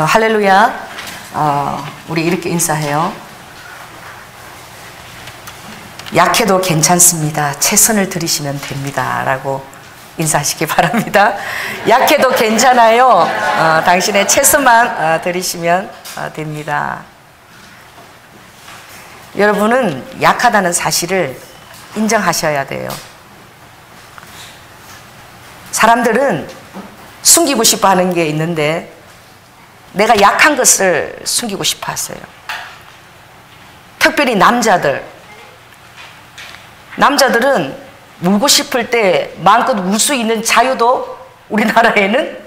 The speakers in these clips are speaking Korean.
할렐루야. 우리 이렇게 인사해요. 약해도 괜찮습니다. 최선을 들이시면 됩니다. 라고 인사하시기 바랍니다. 약해도 괜찮아요. 당신의 최선만 들이시면 됩니다. 여러분은 약하다는 사실을 인정하셔야 돼요. 사람들은 숨기고 싶어 하는 게 있는데 내가 약한 것을 숨기고 싶어 하세요. 특별히 남자들은 울고 싶을 때 마음껏 울 수 있는 자유도 우리나라에는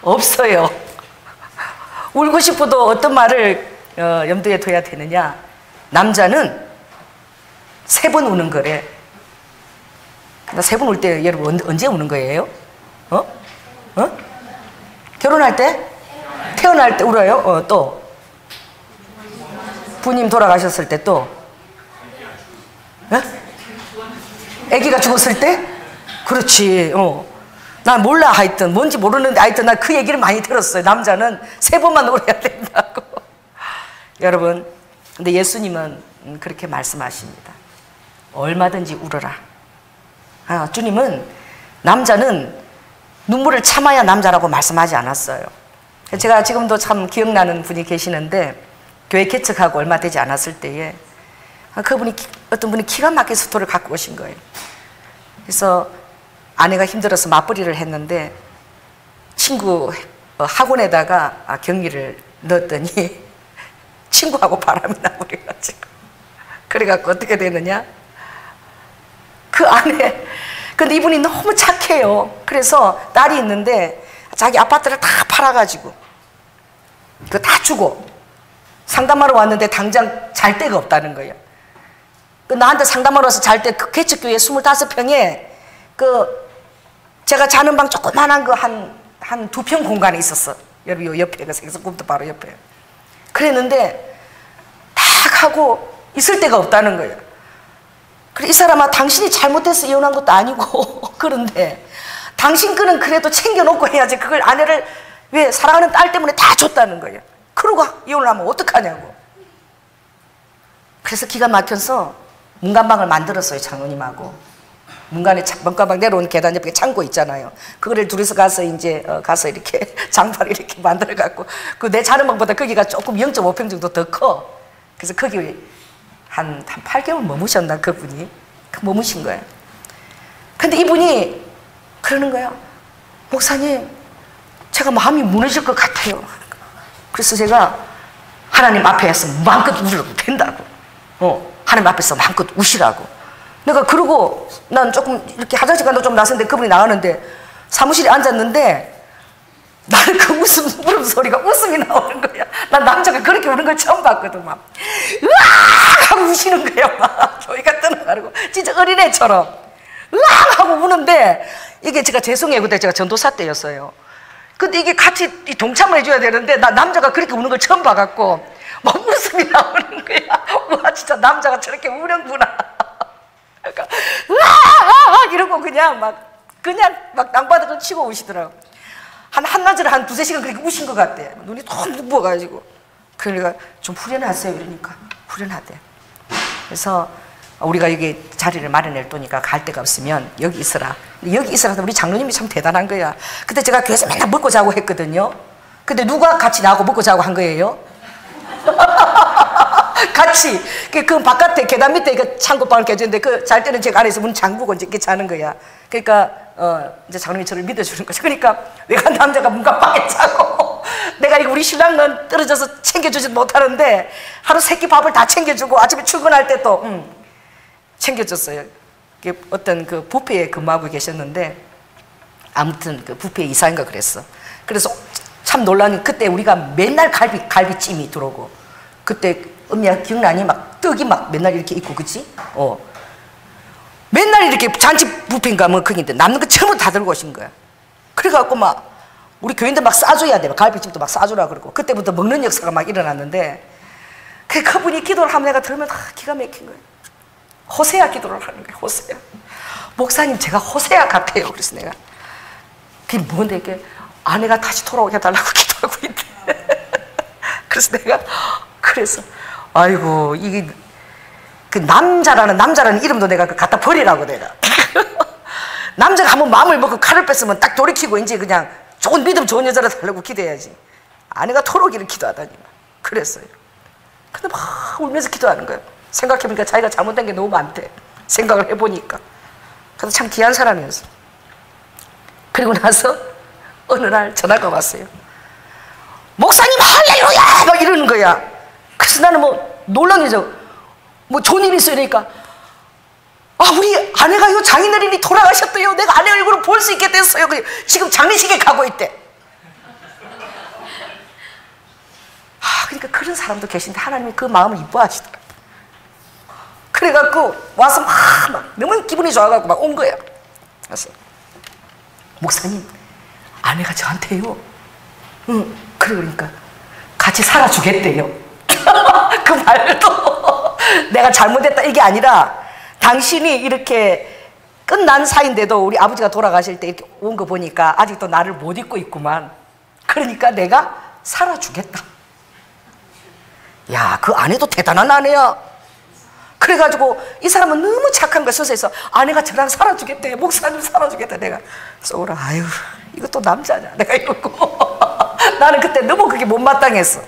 없어요. 울고 싶어도 어떤 말을 염두에 둬야 되느냐. 남자는 3번 우는 거래. 나 3번 울 때 여러분 언제 우는 거예요? 결혼할 때? 태어날 때 울어요? 또? 부님 돌아가셨을 때 또? 아기가 죽었을 때? 그렇지. 난 몰라. 하여튼 뭔지 모르는데 하여튼 난 그 얘기를 많이 들었어요. 남자는 3번만 울어야 된다고. 여러분, 근데 예수님은 그렇게 말씀하십니다. 얼마든지 울어라. 주님은 남자는 눈물을 참아야 남자라고 말씀하지 않았어요. 제가 지금도 참 기억나는 분이 계시는데 교회 개척하고 얼마 되지 않았을 때에 그분이 어떤 분이 기가 막힌 스토리를 갖고 오신 거예요. 그래서 아내가 힘들어서 맞벌이를 했는데 친구 학원에다가 격리를 넣었더니 친구하고 바람이 나버려가지고 그래갖고 어떻게 되느냐, 그 안에, 근데 이분이 너무 착해요. 그래서 딸이 있는데 자기 아파트를 다 팔아가지고 그거 다 주고 상담하러 왔는데 당장 잘 데가 없다는 거예요. 나한테 상담하러 와서 잘 때 그 개척교회 25평에 제가 자는 방 조그만한 거 한 2평 공간에 있었어. 여러분 요 옆에 그 생선국도 바로 옆에. 그랬는데 딱 하고 있을 데가 없다는 거예요. 그래 이 사람아 당신이 잘못해서 이혼한 것도 아니고 그런데 당신 거는 그래도 챙겨놓고 해야지. 그걸 아내를 왜 사랑하는 딸 때문에 다 줬다는 거예요. 그러고 이혼을 하면 어떡하냐고. 그래서 기가 막혀서 문간방을 만들었어요. 장로님하고 문간에 문간방 내려온 계단 옆에 창고 있잖아요. 그거를 둘이서 가서 이제 가서 이렇게 장판을 이렇게 만들어 갖고 그 내 자는 방보다 거기가 조금 0.5평 정도 더 커. 그래서 거기 한 8개월 머무셨나 그분이 머무신 거예요. 근데 이분이 그러는 거야. 목사님, 제가 마음이 무너질 것 같아요. 그래서 제가 하나님 앞에서 마음껏 울어도 된다고. 하나님 앞에서 마음껏 우시라고. 내가 그러고 난 조금 이렇게 화장실 간다고 좀 나섰는데 그분이 나가는데 사무실에 앉았는데 나는 그 울음소리가 웃음이 나오는 거야. 난 남자가 그렇게 우는 걸 처음 봤거든. 막 으악 하고 우시는 거야. 막 교회가 떠나가고 진짜 어린애처럼 으악 하고 우는데 이게 제가 죄송해요. 그때 제가 전도사 때였어요. 근데 이게 같이 동참을 해줘야 되는데 나 남자가 그렇게 우는 걸 처음 봐갖고 막 웃음이 나오는 거야. 와 진짜 남자가 저렇게 우는구나. 그러니까 으악 이러고 그냥 막 땅바닥을 치고 우시더라고. 한낮에 한 2-3시간 그렇게 우신 것 같대. 눈이 통 부어가지고. 그러니까 좀 후련하세요. 이러니까 후련하대. 그래서 우리가 여기 자리를 마련해 두니까 갈 데가 없으면 여기 있어라. 여기 있어라. 우리 장로님이 참 대단한 거야. 그때 제가 교회에서 맨날 먹고 자고 했거든요. 근데 누가 같이 나하고 먹고 자고 한 거예요? 같이 그 바깥에 계단 밑에 그 창고방을 깨주는데 그 잘 때는 제가 안에서 문 잠그고 이제 이렇게 자는 거야. 그러니까 이제 장로님이 저를 믿어주는 거죠. 그러니까 외간 남자가 문간방에 자고 내가 우리 신랑은 떨어져서 챙겨주지 못하는데 하루 3끼 밥을 다 챙겨주고 아침에 출근할 때 또 챙겨줬어요. 어떤 그 뷔페에 근무하고 계셨는데 아무튼 그 뷔페 이사인가 그랬어. 그래서 참 놀라는 그때 우리가 맨날 갈비찜이 들어오고 그때 언니야 기억나니? 막 떡이 막 맨날 이렇게 있고 그치? 맨날 이렇게 잔치 뷔페인가 뭐 거기인데 남는 거 전부 다 들고 오신 거야. 그래갖고 막 우리 교인들 막 싸줘야 돼. 갈비찜도 막 싸주라 그러고 그때부터 먹는 역사가 막 일어났는데 그분이 기도를 하면 내가 들으면 기가 막힌 거예요. 호세아 기도를 하는 거예요. 호세아. 목사님 제가 호세아 같아요. 그래서 내가 그게 뭔데 이게 아내가 다시 돌아오게 해달라고 기도하고 있대. 그래서 내가 그래서 아이고 이게 그 남자라는 이름도 내가 갖다 버리라고 내가. 남자가 한번 마음을 먹고 칼을 뺐으면 딱 돌이키고 이제 그냥 좋은 믿음 좋은 여자를 달라고 기도해야지. 아내가 토록이를 기도하다니 그랬어요. 근데 막 울면서 기도하는 거예요. 생각해보니까 자기가 잘못된 게 너무 많대. 생각을 해보니까. 그래서 참 귀한 사람이었어. 그리고 나서 어느 날 전화가 왔어요. 목사님 할렐루야 막 이러는 거야. 그래서 나는 뭐 놀라게죠. 뭐 좋은 일이 있어요. 그러니까 아 우리 아내가요 장인어른이 돌아가셨대요. 내가 아내 얼굴을 볼 수 있게 됐어요. 지금 장례식에 가고 있대. 그러니까 그런 사람도 계신데 하나님이 그 마음을 이뻐하시더라고요. 그래갖고 와서 막 너무 기분이 좋아갖고 막 온 거야. 그래서 목사님 아내가 저한테요 그러니까 같이 살아주겠대요. 그 말도 내가 잘못했다 이게 아니라 당신이 이렇게 끝난 사이인데도 우리 아버지가 돌아가실 때 이렇게 온 거 보니까 아직도 나를 못 잊고 있구만. 그러니까 내가 살아주겠다. 야, 그 아내도 대단한 아내야. 그래가지고 이 사람은 너무 착한 거야. 서서해서 아내가 저랑 살아주겠대. 목사님 살아주겠다. 내가 쏘라. 아유 이것도 남자냐 내가 이러고 나는 그때 너무 그게 못마땅했어.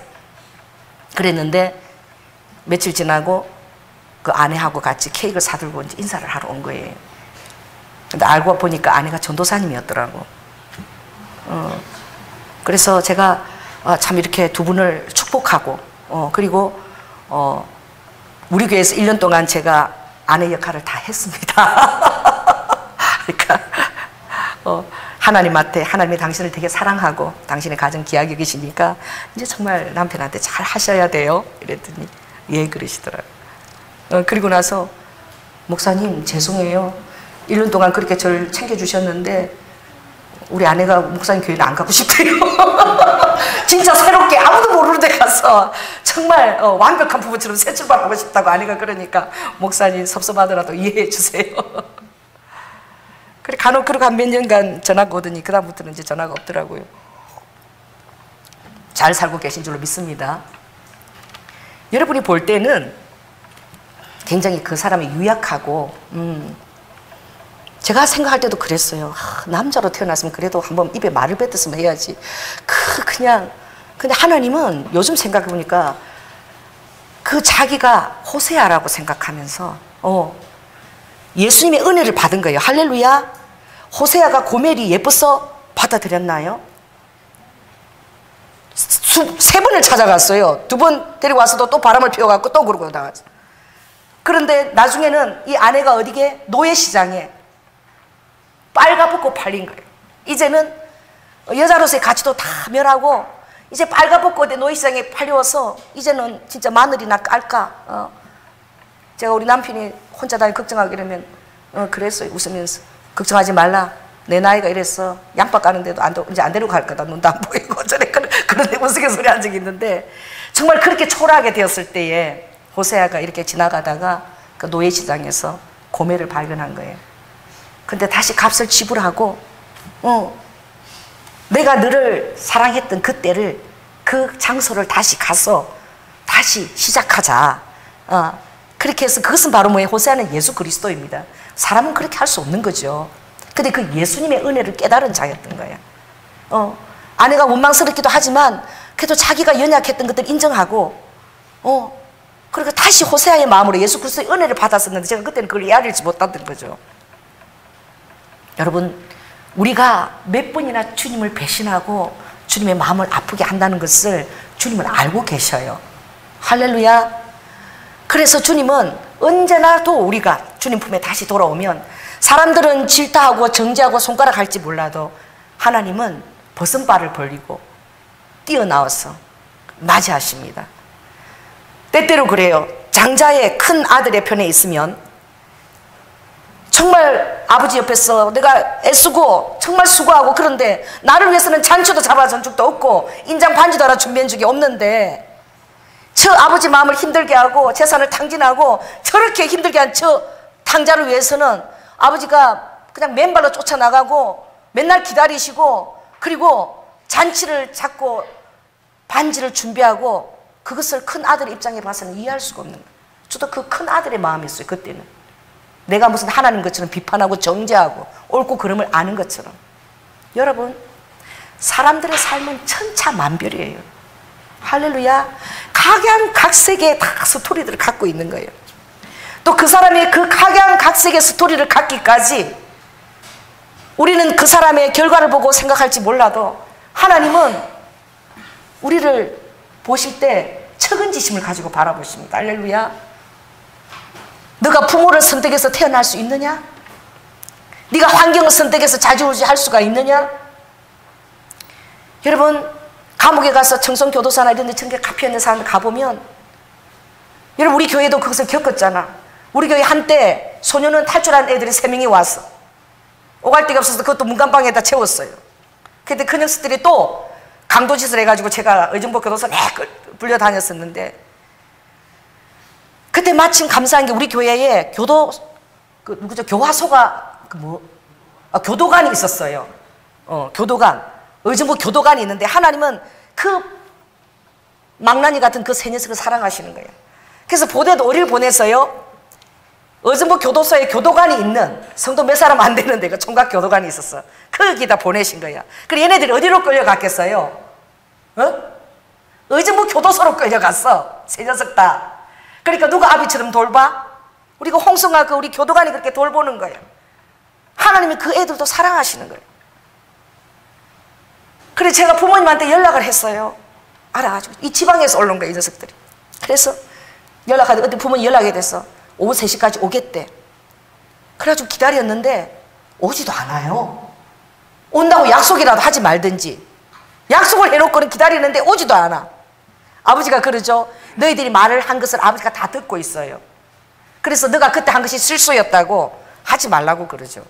그랬는데 며칠 지나고 그 아내하고 같이 케이크를 사들고 이제 인사를 하러 온 거예요. 근데 알고 보니까 아내가 전도사님이었더라고. 그래서 제가 참 이렇게 두 분을 축복하고 그리고 우리 교회에서 1년 동안 제가 아내 역할을 다 했습니다. 그러니까 하나님한테 하나님이 당신을 되게 사랑하고 당신의 가정 귀하게 여기시니까 이제 정말 남편한테 잘 하셔야 돼요. 이랬더니 예 그러시더라고요. 그리고 나서 목사님 죄송해요. 1년 동안 그렇게 저를 챙겨주셨는데 우리 아내가 목사님 교회를 안 가고 싶대요. 진짜 새롭게 아무도 모르는 데 가서 정말 완벽한 부부처럼 새 출발하고 싶다고 아내가 그러니까 목사님 섭섭하더라도 이해해 주세요. 그래 간혹 그러고 한 몇 년간 전화가 오더니 그 다음부터는 이제 전화가 없더라고요. 잘 살고 계신 줄로 믿습니다. 여러분이 볼 때는 굉장히 그 사람이 유약하고 제가 생각할 때도 그랬어요. 남자로 태어났으면 그래도 한번 입에 말을 뱉었으면 해야지. 근데 하나님은 요즘 생각해보니까 그 자기가 호세아라고 생각하면서 예수님의 은혜를 받은 거예요. 할렐루야. 호세아가 고멜이 예뻐서 받아들였나요? 세 번을 찾아갔어요. 두 번 데리고 와서도 또 바람을 피워갖고 또 그러고 나갔어요. 그런데 나중에는 이 아내가 어디게? 노예시장에 빨가벗고 팔린 거예요. 이제는 여자로서의 가치도 다 멸하고 이제 빨가벗고 노예시장에 팔려서 이제는 진짜 마늘이나 깔까. 제가 우리 남편이 혼자 다니 걱정하고 이러면 그랬어요. 웃으면서 걱정하지 말라. 내 나이가 이랬어. 양파 까는데도 이제 안 데리고 갈 거다. 눈도 안 보이고 전에 그런데 우스갯소리 한 적이 있는데 정말 그렇게 초라하게 되었을 때에 호세아가 이렇게 지나가다가 그 노예시장에서 고멜을 발견한 거예요. 근데 다시 값을 지불하고 내가 너를 사랑했던 그때를 그 장소를 다시 가서 다시 시작하자. 그렇게 해서 그것은 바로 뭐예요? 호세아는 예수 그리스도입니다. 사람은 그렇게 할 수 없는 거죠. 근데 그 예수님의 은혜를 깨달은 자였던 거예요. 아내가 원망스럽기도 하지만 그래도 자기가 연약했던 것들 인정하고 그리고 다시 호세아의 마음으로 예수 그리스도의 은혜를 받았었는데 제가 그때는 그걸 헤아리지 못했던 거죠. 여러분 우리가 몇 번이나 주님을 배신하고 주님의 마음을 아프게 한다는 것을 주님은 알고 계셔요. 할렐루야. 그래서 주님은 언제나도 우리가 주님 품에 다시 돌아오면 사람들은 질타하고 정죄하고 손가락 할지 몰라도 하나님은 벗은발을 벌리고 뛰어나와서 맞이하십니다. 때때로 그래요. 장자의 큰 아들의 편에 있으면 정말 아버지 옆에서 내가 애쓰고 정말 수고하고 그런데 나를 위해서는 잔치도 잡아준 적도 없고 인장 반지도 하나 준비한 적이 없는데 저 아버지 마음을 힘들게 하고 재산을 탕진하고 저렇게 힘들게 한 저 탕자를 위해서는 아버지가 그냥 맨발로 쫓아나가고 맨날 기다리시고 그리고 잔치를 잡고 반지를 준비하고 그것을 큰 아들의 입장에 봐서는 이해할 수가 없는 거예요. 저도 그 큰 아들의 마음이었어요. 그때는 내가 무슨 하나님 것처럼 비판하고 정죄하고 옳고 그름을 아는 것처럼. 여러분, 사람들의 삶은 천차만별이에요. 할렐루야. 각양각색의 다 스토리들을 갖고 있는 거예요. 또 그 사람의 그 각양각색의 스토리를 갖기까지 우리는 그 사람의 결과를 보고 생각할지 몰라도 하나님은 우리를 보실 때 측은지심을 가지고 바라보십니다. 할렐루야. 너가 부모를 선택해서 태어날 수 있느냐? 네가 환경을 선택해서 좌지우지할 수가 있느냐? 여러분, 감옥에 가서 청송교도소나 이런 데 저렇게 갇혀있는 사람들 가보면, 여러분 우리 교회도 그것을 겪었잖아. 우리 교회 한때 소년원 탈출한 애들이 3명이 와서 오갈 데가 없어서 그것도 문간방에다 채웠어요. 근데 그 녀석들이 또 강도짓을 해가지고 제가 의정부 교도소 내 불려 다녔었는데, 그때 마침 감사한 게 우리 교회에 교화소가 교도관이 있었어요. 교도관, 의정부 교도관이 있는데 하나님은 그 망나니 같은 그 새 녀석을 사랑하시는 거예요. 그래서 보내도 어디를 보내서요? 의정부 교도소에 교도관이 있는 성도 몇 사람 안 되는 데가 총각 교도관이 있었어. 거기다 보내신 거야. 그리고 얘네들이 어디로 끌려갔겠어요? 의정부 교도소로 끌려갔어. 새 녀석 다. 그러니까 누가 아비처럼 돌봐? 우리가 홍성아 우리 교도관이 그렇게 돌보는 거예요. 하나님이 그 애들도 사랑하시는 거예요. 그래서 제가 부모님한테 연락을 했어요. 알아가지고 이 지방에서 올라온 거예요, 이 녀석들이. 그래서 연락하더니 어떤 부모님 연락이 돼서 오후 3시까지 오겠대. 그래가지고 기다렸는데 오지도 않아요. 온다고 약속이라도 하지 말든지. 약속을 해놓고는 기다리는데 오지도 않아. 아버지가 그러죠. 너희들이 말을 한 것을 아버지가 다 듣고 있어요. 그래서 너가 그때 한 것이 실수였다고 하지 말라고 그러죠.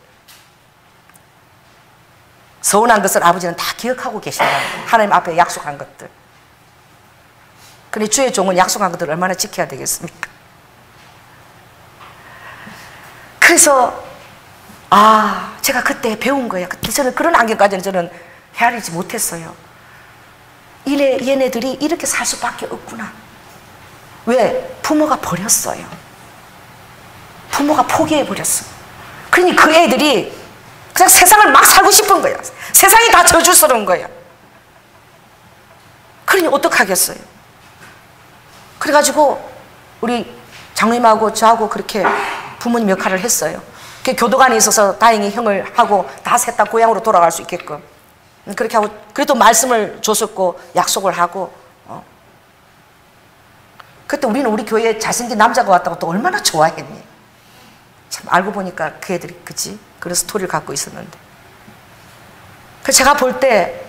서운한 것을 아버지는 다 기억하고 계신다는 거예요. 하나님 앞에 약속한 것들. 그런데 주의 종은 약속한 것들을 얼마나 지켜야 되겠습니까? 그래서 제가 그때 배운 거예요. 그때 저는 그런 안경까지는 저는 헤아리지 못했어요. 얘네들이 이렇게 살 수밖에 없구나. 왜? 부모가 버렸어요. 부모가 포기해버렸어. 그러니 그 애들이 그냥 세상을 막 살고 싶은 거야. 세상이 다 저주스러운 거야. 그러니 어떡하겠어요? 그래가지고 우리 장로님하고 저하고 그렇게 부모님 역할을 했어요. 교도관이 있어서 다행히 형을 하고 다 셋 다 고향으로 돌아갈 수 있게끔 그렇게 하고, 그래도 말씀을 줬었고 약속을 하고. 그때 우리는 우리 교회에 잘생긴 남자가 왔다고 또 얼마나 좋아했니. 참 알고 보니까 그 애들이 그치? 그런 스토리를 갖고 있었는데, 그래서 제가 볼 때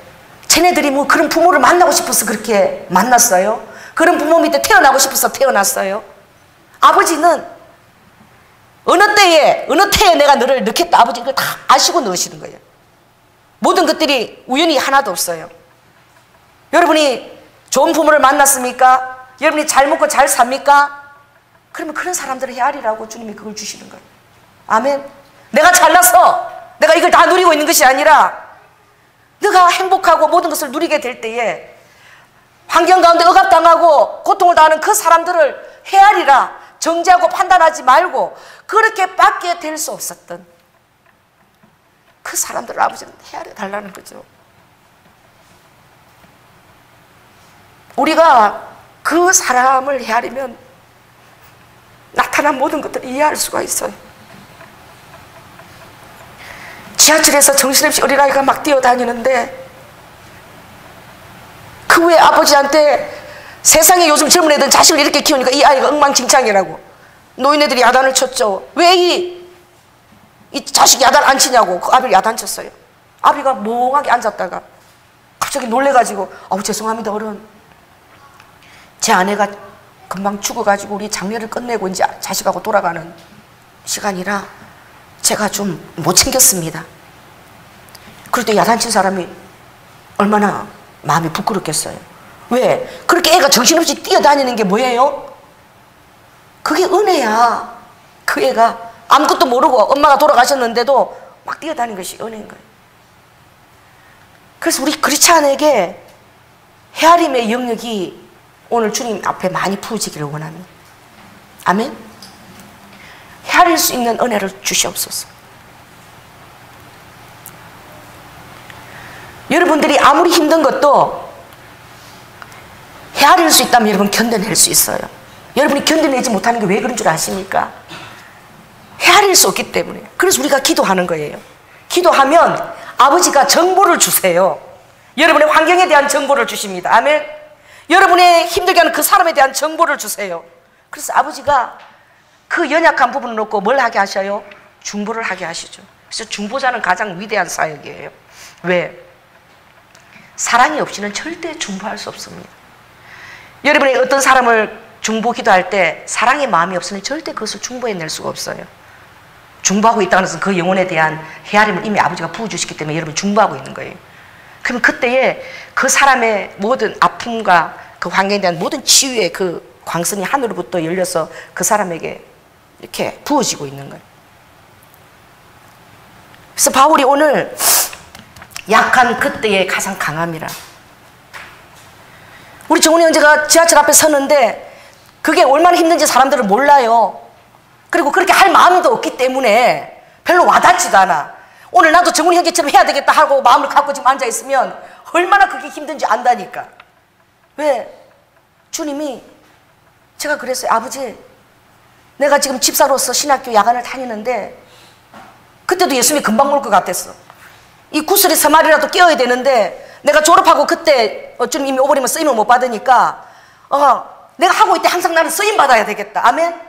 쟤네들이 뭐 그런 부모를 만나고 싶어서 그렇게 만났어요? 그런 부모 밑에 태어나고 싶어서 태어났어요? 아버지는 어느 때에 내가 너를 넣겠다, 아버지 이걸 다 아시고 넣으시는 거예요. 모든 것들이 우연히 하나도 없어요. 여러분이 좋은 부모를 만났습니까? 여러분이 잘 먹고 잘 삽니까? 그러면 그런 사람들을 헤아리라고 주님이 그걸 주시는 거예요. 아멘. 내가 잘나서 내가 이걸 다 누리고 있는 것이 아니라 내가 행복하고 모든 것을 누리게 될 때에 환경 가운데 억압당하고 고통을 당하는 그 사람들을 헤아리라. 정죄하고 판단하지 말고 그렇게 밖에 될 수 없었던 그 사람들을 아버지는 헤아려 달라는 거죠. 우리가 그 사람을 헤아리면 나타난 모든 것들을 이해할 수가 있어요. 지하철에서 정신없이 어린아이가 막 뛰어다니는데 그 후에 아버지한테 세상에 요즘 젊은 애들은 자식을 이렇게 키우니까 이 아이가 엉망진창이라고 노인네들이 야단을 쳤죠. 왜 이 자식이 야단 안 치냐고 그 아비를 야단 쳤어요. 아비가 멍하게 앉았다가 갑자기 놀래가지고 죄송합니다 어른, 제 아내가 금방 죽어가지고 우리 장례를 끝내고 이제 자식하고 돌아가는 시간이라 제가 좀 못 챙겼습니다. 그럴 때 야단 친 사람이 얼마나 마음이 부끄럽겠어요. 왜? 그렇게 애가 정신없이 뛰어다니는 게 뭐예요? 그게 은혜야. 그 애가 아무것도 모르고 엄마가 돌아가셨는데도 막 뛰어다니는 것이 은혜인 거예요. 그래서 우리 크리스찬에게 헤아림의 영역이 오늘 주님 앞에 많이 부어지기를 원합니다. 아멘. 헤아릴 수 있는 은혜를 주시옵소서. 여러분들이 아무리 힘든 것도 헤아릴 수 있다면 여러분 견뎌낼 수 있어요. 여러분이 견뎌내지 못하는 게 왜 그런 줄 아십니까? 헤아릴 수 없기 때문에. 그래서 우리가 기도하는 거예요. 기도하면 아버지가 정보를 주세요. 여러분의 환경에 대한 정보를 주십니다. 아멘. 여러분의 힘들게 하는 그 사람에 대한 정보를 주세요. 그래서 아버지가 그 연약한 부분을 놓고 뭘 하게 하셔요? 중보를 하게 하시죠. 그래서 중보자는 가장 위대한 사역이에요. 왜? 사랑이 없이는 절대 중보할 수 없습니다. 여러분이 어떤 사람을 중보 기도할 때 사랑의 마음이 없으면 절대 그것을 중보해낼 수가 없어요. 중보하고 있다는 것은 그 영혼에 대한 헤아림을 이미 아버지가 부어주시기 때문에 여러분 중보하고 있는 거예요. 그럼 그때에 그 사람의 모든 아픔과 그 환경에 대한 모든 치유의 그 광선이 하늘로부터 열려서 그 사람에게 이렇게 부어지고 있는 거예요. 그래서 바울이 오늘 약한 그때에 가장 강함이라. 우리 정훈이 형제가 지하철 앞에 서는데 그게 얼마나 힘든지 사람들은 몰라요. 그리고 그렇게 할 마음도 없기 때문에 별로 와닿지도 않아. 오늘 나도 정훈이 형제처럼 해야 되겠다 하고 마음을 갖고 지금 앉아있으면 얼마나 그게 힘든지 안다니까. 왜? 주님이, 제가 그랬어요. 아버지, 내가 지금 집사로서 신학교 야간을 다니는데 그때도 예수님이 금방 올 것 같았어. 이 구슬이 3마리라도 끼어야 되는데 내가 졸업하고 그때 주님 이미 오버리면 쓰임을 못 받으니까 내가 하고 있을 때 항상 나는 쓰임 받아야 되겠다. 아멘.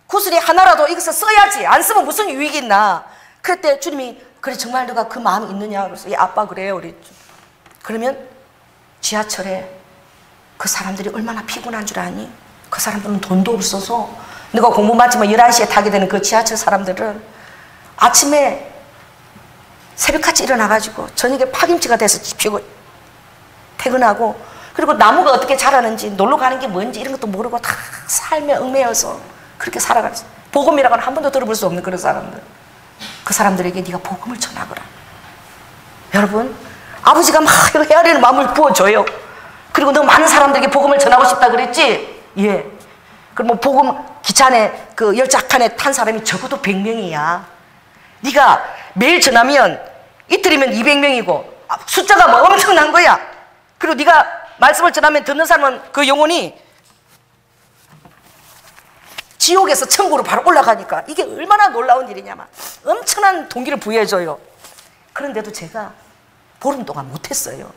구슬이 하나라도 이것을 써야지. 안 쓰면 무슨 유익이 있나. 그때 주님이 그래 정말 너가 그 마음이 있느냐. 그래서 예 아빠 그래요. 우리. 그러면 지하철에 그 사람들이 얼마나 피곤한 줄 아니? 그 사람들은 돈도 없어서 너가 공부 마치면 11시에 타게 되는 그 지하철 사람들은 아침에 새벽같이 일어나가지고 저녁에 파김치가 돼서 퇴근하고 그리고 나무가 어떻게 자라는지 놀러 가는 게 뭔지 이런 것도 모르고 다 삶에 얽매여서 그렇게 살아가지. 복음이라고는 한 번도 들어볼 수 없는 그런 사람들. 그 사람들에게 네가 복음을 전하거라. 여러분 아버지가 막 헤아리는 마음을 부어줘요. 그리고 너 많은 사람들에게 복음을 전하고 싶다 그랬지? 예. 그럼 뭐 복음 기차 안에 그 열차 칸에 탄 사람이 적어도 100명이야. 네가 매일 전하면 이틀이면 200명이고 숫자가 뭐 엄청난 거야. 그리고 네가 말씀을 전하면 듣는 사람은 그 영혼이 지옥에서 천국으로 바로 올라가니까 이게 얼마나 놀라운 일이냐면 엄청난 동기를 부여해줘요. 그런데도 제가 보름 동안 못했어요.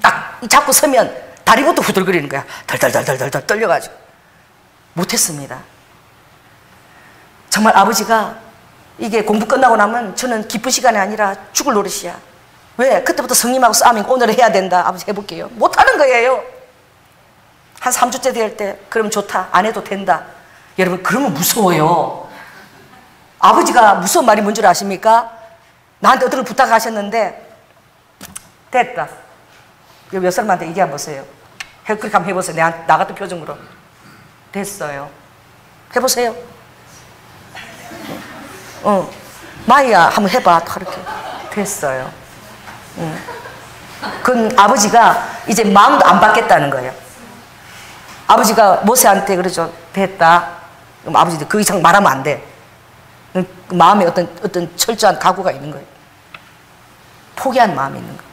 딱 잡고 서면 다리부터 후들거리는 거야. 덜덜덜덜덜 떨려가지고 못했습니다. 정말 아버지가 이게 공부 끝나고 나면 저는 기쁜 시간이 아니라 죽을 노릇이야. 왜? 그때부터 성님하고 싸우면 오늘 해야 된다. 아버지 해볼게요. 못하는 거예요. 한 3주째 될 때 그러면 좋다. 안 해도 된다. 여러분 그러면 무서워요. 아버지가 무서운 말이 뭔 줄 아십니까? 나한테 어떤 걸 부탁하셨는데 됐다. 몇 사람한테 얘기 한번 보세요. 그렇게 한번 해보세요. 나 같은 표정으로. 됐어요. 해보세요. 마이야 한번 해봐. 그렇게 됐어요. 그건 아버지가 이제 마음도 안 받겠다는 거예요. 아버지가 모세한테 그러죠. 됐다. 그럼 아버지도 그 이상 말하면 안 돼. 그 마음에 어떤 철저한 각오가 있는 거예요. 포기한 마음이 있는 거예요.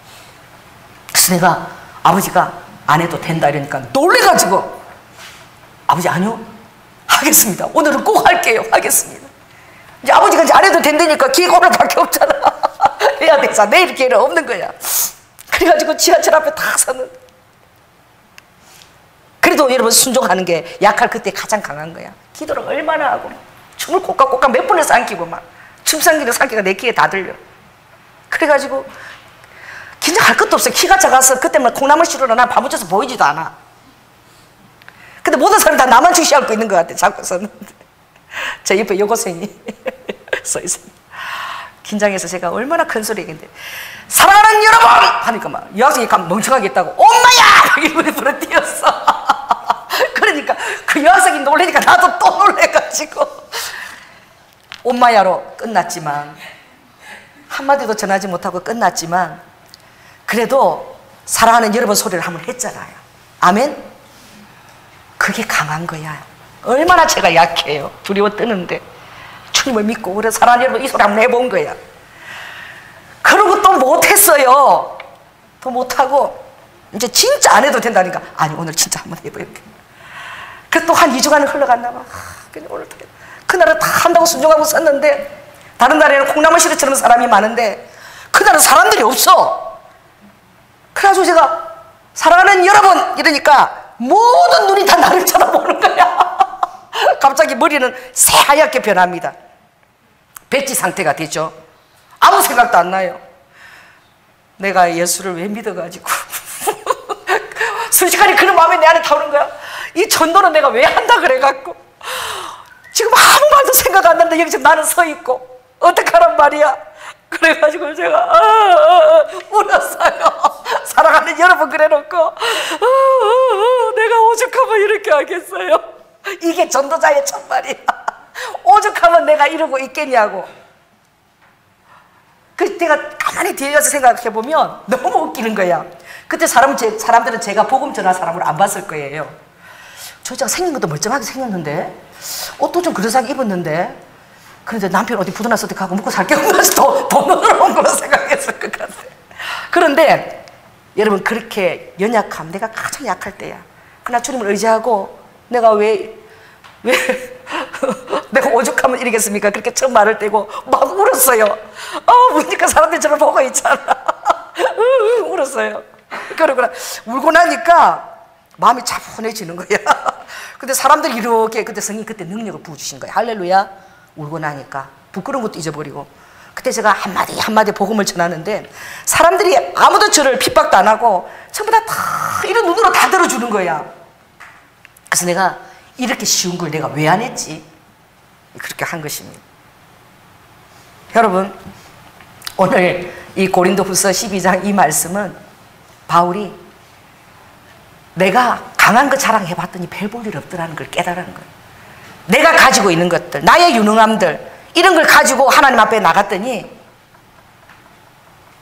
그래서 내가 아버지가 안 해도 된다 이러니까 놀래가지고 아버지 아니요 하겠습니다. 오늘은 꼭 할게요. 하겠습니다. 이제 아버지가 이제 안 해도 된다니까 기회가 오늘밖에 없잖아. 해야 돼서 내일 기회는 없는 거야. 그래가지고 지하철 앞에 딱 섰는데 그래도 여러분 순종하는 게 약할 그때 가장 강한 거야. 기도를 얼마나 하고 춤을 꼴깍꼴깍 몇 번을 삼키고 막 춤상기는 삼키가 내 귀에 다 들려. 그래가지고 긴장할 것도 없어. 키가 작아서 그때 막 콩나물 씨루로 난 파묻혀서 보이지도 않아. 근데 모든 사람이 다 나만 주시하고 있는 것 같아. 자꾸 섰는데 저 옆에 여고생이 서 있습니다. 긴장해서 제가 얼마나 큰 소리 얘기했는데 사랑하는 여러분! 하니까 막 여학생이 멍청하게 있다고 엄마야! 이렇게 부르뛰었어. 그러니까 그 여학생이 놀래니까 나도 또 놀래가지고 엄마야로 끝났지만 한마디도 전하지 못하고 끝났지만 그래도 사랑하는 여러분 소리를 한번 했잖아요. 아멘? 그게 강한 거야. 얼마나 제가 약해요. 두려워 뜨는데 주님을 믿고 그래 사랑하는 여러분 이 소리 한번 해본 거야. 그러고 또 못했어요. 또 못하고 이제 진짜 안 해도 된다니까. 아니 오늘 진짜 한번 해볼게. 그래서 또 한 2주간을 흘러갔나 봐. 오늘 그날은 다 한다고 순종하고 썼는데 다른 날에는 콩나물 시루처럼 사람이 많은데 그날은 사람들이 없어. 그래가지고 제가 사랑하는 여러분 이러니까 모든 눈이 다 나를 쳐다보는 거야. 갑자기 머리는 새하얗게 변합니다. 백지 상태가 되죠. 아무 생각도 안 나요. 내가 예수를 왜 믿어가지고 순식간에 그런 마음이 내 안에 타오는 거야. 이 전도는 내가 왜 한다 그래갖고 지금 아무 말도 생각 안 나는데 여기 지금 나는 서 있고 어떡하란 말이야. 그래가지고 제가 울었어요. 사랑하는 여러분 그래놓고 내가 오죽하면 이렇게 하겠어요. 이게 전도자의 첫말이야. 오죽하면 내가 이러고 있겠냐고. 그때가 가만히 뒤에 가서 생각해보면 너무 웃기는 거야. 그때 사람들은 제가 복음 전할 사람으로 안 봤을 거예요. 저 여자가 생긴 것도 멀쩡하게 생겼는데 옷도 좀 그러사하게 입었는데 그런데 남편 어디 부도나서 어디 가고 먹고 살 게 없어서 돈으로 온 거로 생각했을 것 같아. 그런데 여러분 그렇게 연약함, 내가 가장 약할 때야. 그러나 주님을 의지하고 내가 왜 내가 오죽하면 이러겠습니까? 그렇게 처음 말을 떼고 막 울었어요. 우니까 사람들이 저를 보고 있잖아. 울었어요. 그러고 울고 나니까 마음이 차분해지는 거야. 근데 사람들이 이렇게 그때 성령이 그때 능력을 부어주신 거야. 할렐루야. 울고 나니까 부끄러운 것도 잊어버리고 그때 제가 한마디 한마디 복음을 전하는데 사람들이 아무도 저를 핍박도 안 하고 전부 다 이런 눈으로 다 들어주는 거야. 그래서 내가 이렇게 쉬운 걸 내가 왜 안 했지? 그렇게 한 것입니다. 여러분 오늘 이 고린도후서 12장 이 말씀은 바울이 내가 강한 거 자랑해봤더니 별 볼 일 없더라는 걸 깨달은 거예요. 내가 가지고 있는 것들, 나의 유능함들 이런 걸 가지고 하나님 앞에 나갔더니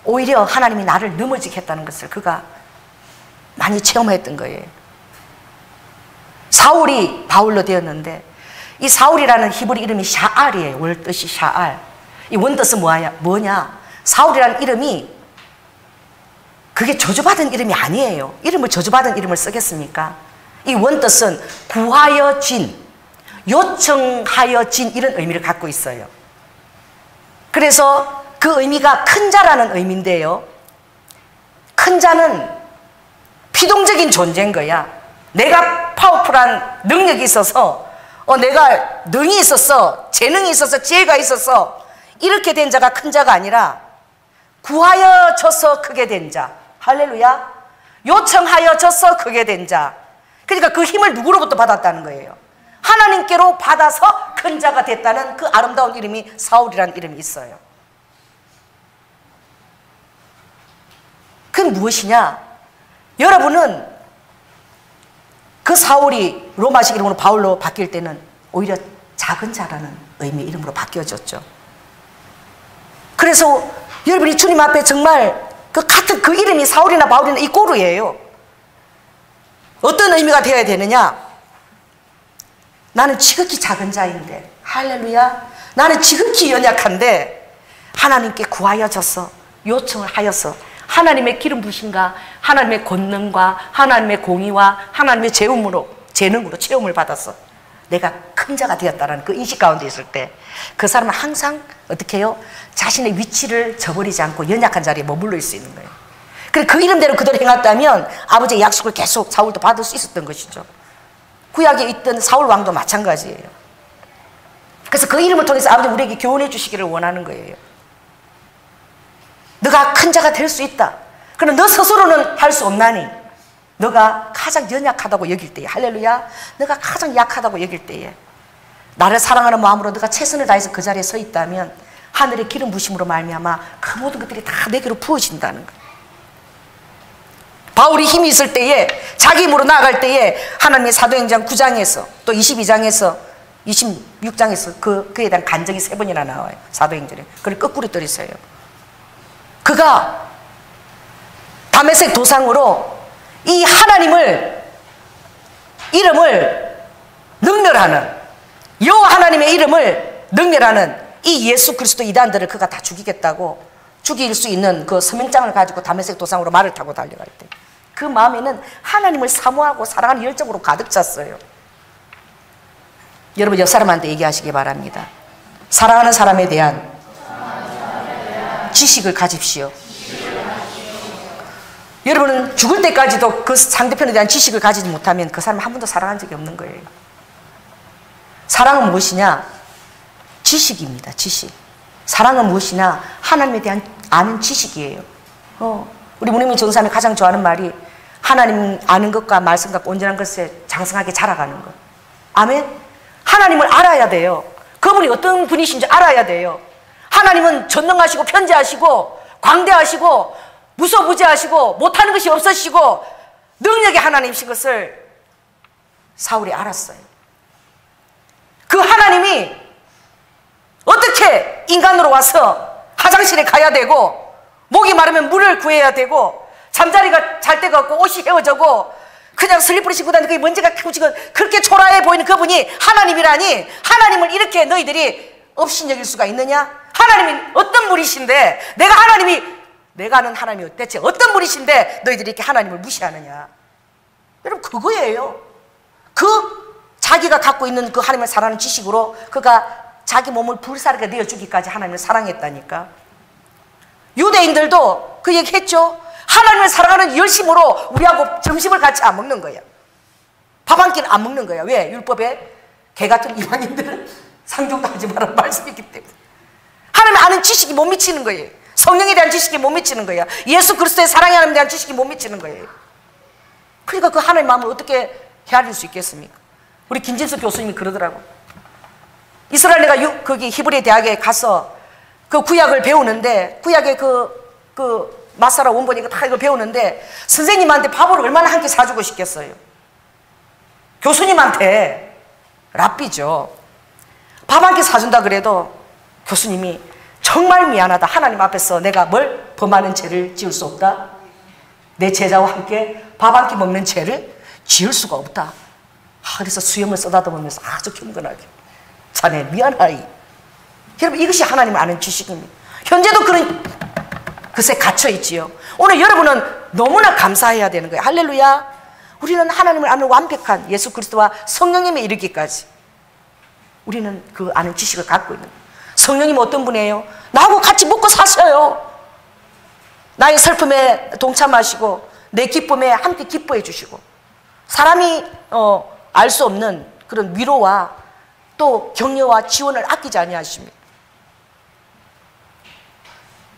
오히려 하나님이 나를 넘어지게 했다는 것을 그가 많이 체험했던 거예요. 사울이 바울로 되었는데 이 사울이라는 히브리 이름이 샤알이에요. 원뜻이 샤알. 이 원뜻은 뭐냐? 사울이라는 이름이 그게 저주받은 이름이 아니에요. 이름을 저주받은 이름을 쓰겠습니까? 이 원뜻은 구하여진, 요청하여진 이런 의미를 갖고 있어요. 그래서 그 의미가 큰 자라는 의미인데요. 큰 자는 피동적인 존재인 거야. 내가 파워풀한 능력이 있어서 내가 능이 있어서 재능이 있어서 지혜가 있어서 이렇게 된 자가 큰 자가 아니라 구하여져서 크게 된 자. 할렐루야. 요청하여져서 크게 된 자. 그러니까 그 힘을 누구로부터 받았다는 거예요? 하나님께로 받아서 큰 자가 됐다는 그 아름다운 이름이 사울이라는 이름이 있어요. 그게 무엇이냐? 여러분은 그 사울이 로마식 이름으로 바울로 바뀔 때는 오히려 작은 자라는 의미의 이름으로 바뀌어졌죠. 그래서 여러분이 주님 앞에 정말 그 같은 그 이름이 사울이나 바울이나 이 꼬르예요. 어떤 의미가 되어야 되느냐? 나는 지극히 작은 자인데, 할렐루야, 나는 지극히 연약한데 하나님께 구하여져서 요청을 하여서 하나님의 기름 부심과 하나님의 권능과 하나님의 공의와 하나님의 재능으로 체험을 받아서 내가 큰 자가 되었다는 그 인식 가운데 있을 때 그 사람은 항상 어떻게 해요? 자신의 위치를 저버리지 않고 연약한 자리에 머물러 있을 수 있는 거예요. 그래서 그 이름대로 그대로 행했다면 아버지의 약속을 계속 사울도 받을 수 있었던 것이죠. 구약에 있던 사울 왕도 마찬가지예요. 그래서 그 이름을 통해서 아버지 우리에게 교훈해 주시기를 원하는 거예요. 너가 큰 자가 될 수 있다. 그러나 너 스스로는 할 수 없나니 너가 가장 연약하다고 여길 때에, 할렐루야, 너가 가장 약하다고 여길 때에 나를 사랑하는 마음으로 너가 최선을 다해서 그 자리에 서 있다면 하늘의 기름 부심으로 말미암아 그 모든 것들이 다 내게로 부어진다는 거예요. 바울이 힘이 있을 때에 자기 힘으로 나아갈 때에 하나님의 사도행전 9장에서 또 22장에서 26장에서 그에 대한 간증이 3번이나 나와요. 사도행전에. 그걸 거꾸로 떨었어요. 그가 다메섹 도상으로 이 하나님을 이름을 능멸하는, 여호와 하나님의 이름을 능멸하는 이 예수 그리스도 이단들을 그가 다 죽이겠다고, 죽일 수 있는 그 서명장을 가지고 다메섹 도상으로 말을 타고 달려갈 때 그 마음에는 하나님을 사모하고 사랑하는 열정으로 가득 찼어요. 여러분 옆 사람한테 얘기하시기 바랍니다. 사랑하는 사람에 대한 지식을 가집시오. 여러분은 죽을 때까지도 그 상대편에 대한 지식을 가지지 못하면 그 사람을 한 번도 사랑한 적이 없는 거예요. 사랑은 무엇이냐? 지식입니다. 지식. 사랑은 무엇이냐? 하나님에 대한 아는 지식이에요. 우리 문희민 전사님이 가장 좋아하는 말이 하나님 아는 것과 말씀 갖고 온전한 것에 장성하게 자라가는 것. 아멘? 하나님을 알아야 돼요. 그분이 어떤 분이신지 알아야 돼요. 하나님은 전능하시고 편재하시고 광대하시고 무소부재하시고 못하는 것이 없으시고 능력의 하나님이신 것을 사울이 알았어요. 그 하나님이 어떻게 인간으로 와서 화장실에 가야 되고 목이 마르면 물을 구해야 되고 잠자리가 잘 데가 없고 옷이 헤어져고 그냥 슬리퍼를 신고 다니는 그게 먼지가 크고 지금 그렇게 초라해 보이는 그분이 하나님이라니, 하나님을 이렇게 너희들이 업신여길 수가 있느냐? 하나님이 어떤 분이신데, 내가 아는 하나님이 대체 어떤 분이신데 너희들이 이렇게 하나님을 무시하느냐? 여러분 그거예요. 그 자기가 갖고 있는 그 하나님을 사랑하는 지식으로 그가 자기 몸을 불사르게 내어주기까지 하나님을 사랑했다니까. 유대인들도 그 얘기했죠. 하나님을 사랑하는 열심으로 우리하고 점심을 같이 안 먹는 거야. 밥 한 끼는 안 먹는 거야. 왜? 율법에 개 같은 이방인들은 상종도 하지 말라는 말씀이 있기 때문에. 하나님 아는 지식이 못 미치는 거예요. 성령에 대한 지식이 못 미치는 거야. 예수 그리스도의 사랑의 하나님에 대한 지식이 못 미치는 거예요. 그러니까 그 하나님의 마음을 어떻게 헤아릴 수 있겠습니까? 우리 김진수 교수님이 그러더라고. 이스라엘 내가 거기 히브리 대학에 가서 그 구약을 배우는데, 구약의 그 마사라 원본이 다 이거 배우는데 선생님한테 밥을 얼마나 한 끼 사주고 싶겠어요. 교수님한테 랍비죠. 밥 한 끼 사준다 그래도 교수님이 정말 미안하다. 하나님 앞에서 내가 뭘 범하는 죄를 지을 수 없다. 내 제자와 함께 밥 한 끼 먹는 죄를 지을 수가 없다. 그래서 수염을 쓰다듬으면서 아주 경건하게, 자네 미안하이. 여러분 이것이 하나님을 아는 지식입니다. 현재도 그런 것에 갇혀있지요. 오늘 여러분은 너무나 감사해야 되는 거예요. 할렐루야. 우리는 하나님을 아는 완벽한 예수 그리스도와 성령님에 이르기까지 우리는 그 아는 지식을 갖고 있는 거예요. 성령님은 어떤 분이에요? 나하고 같이 먹고 사셔요. 나의 슬픔에 동참하시고 내 기쁨에 함께 기뻐해 주시고, 사람이 알 수 없는 그런 위로와 또 격려와 지원을 아끼지 아니하십니다.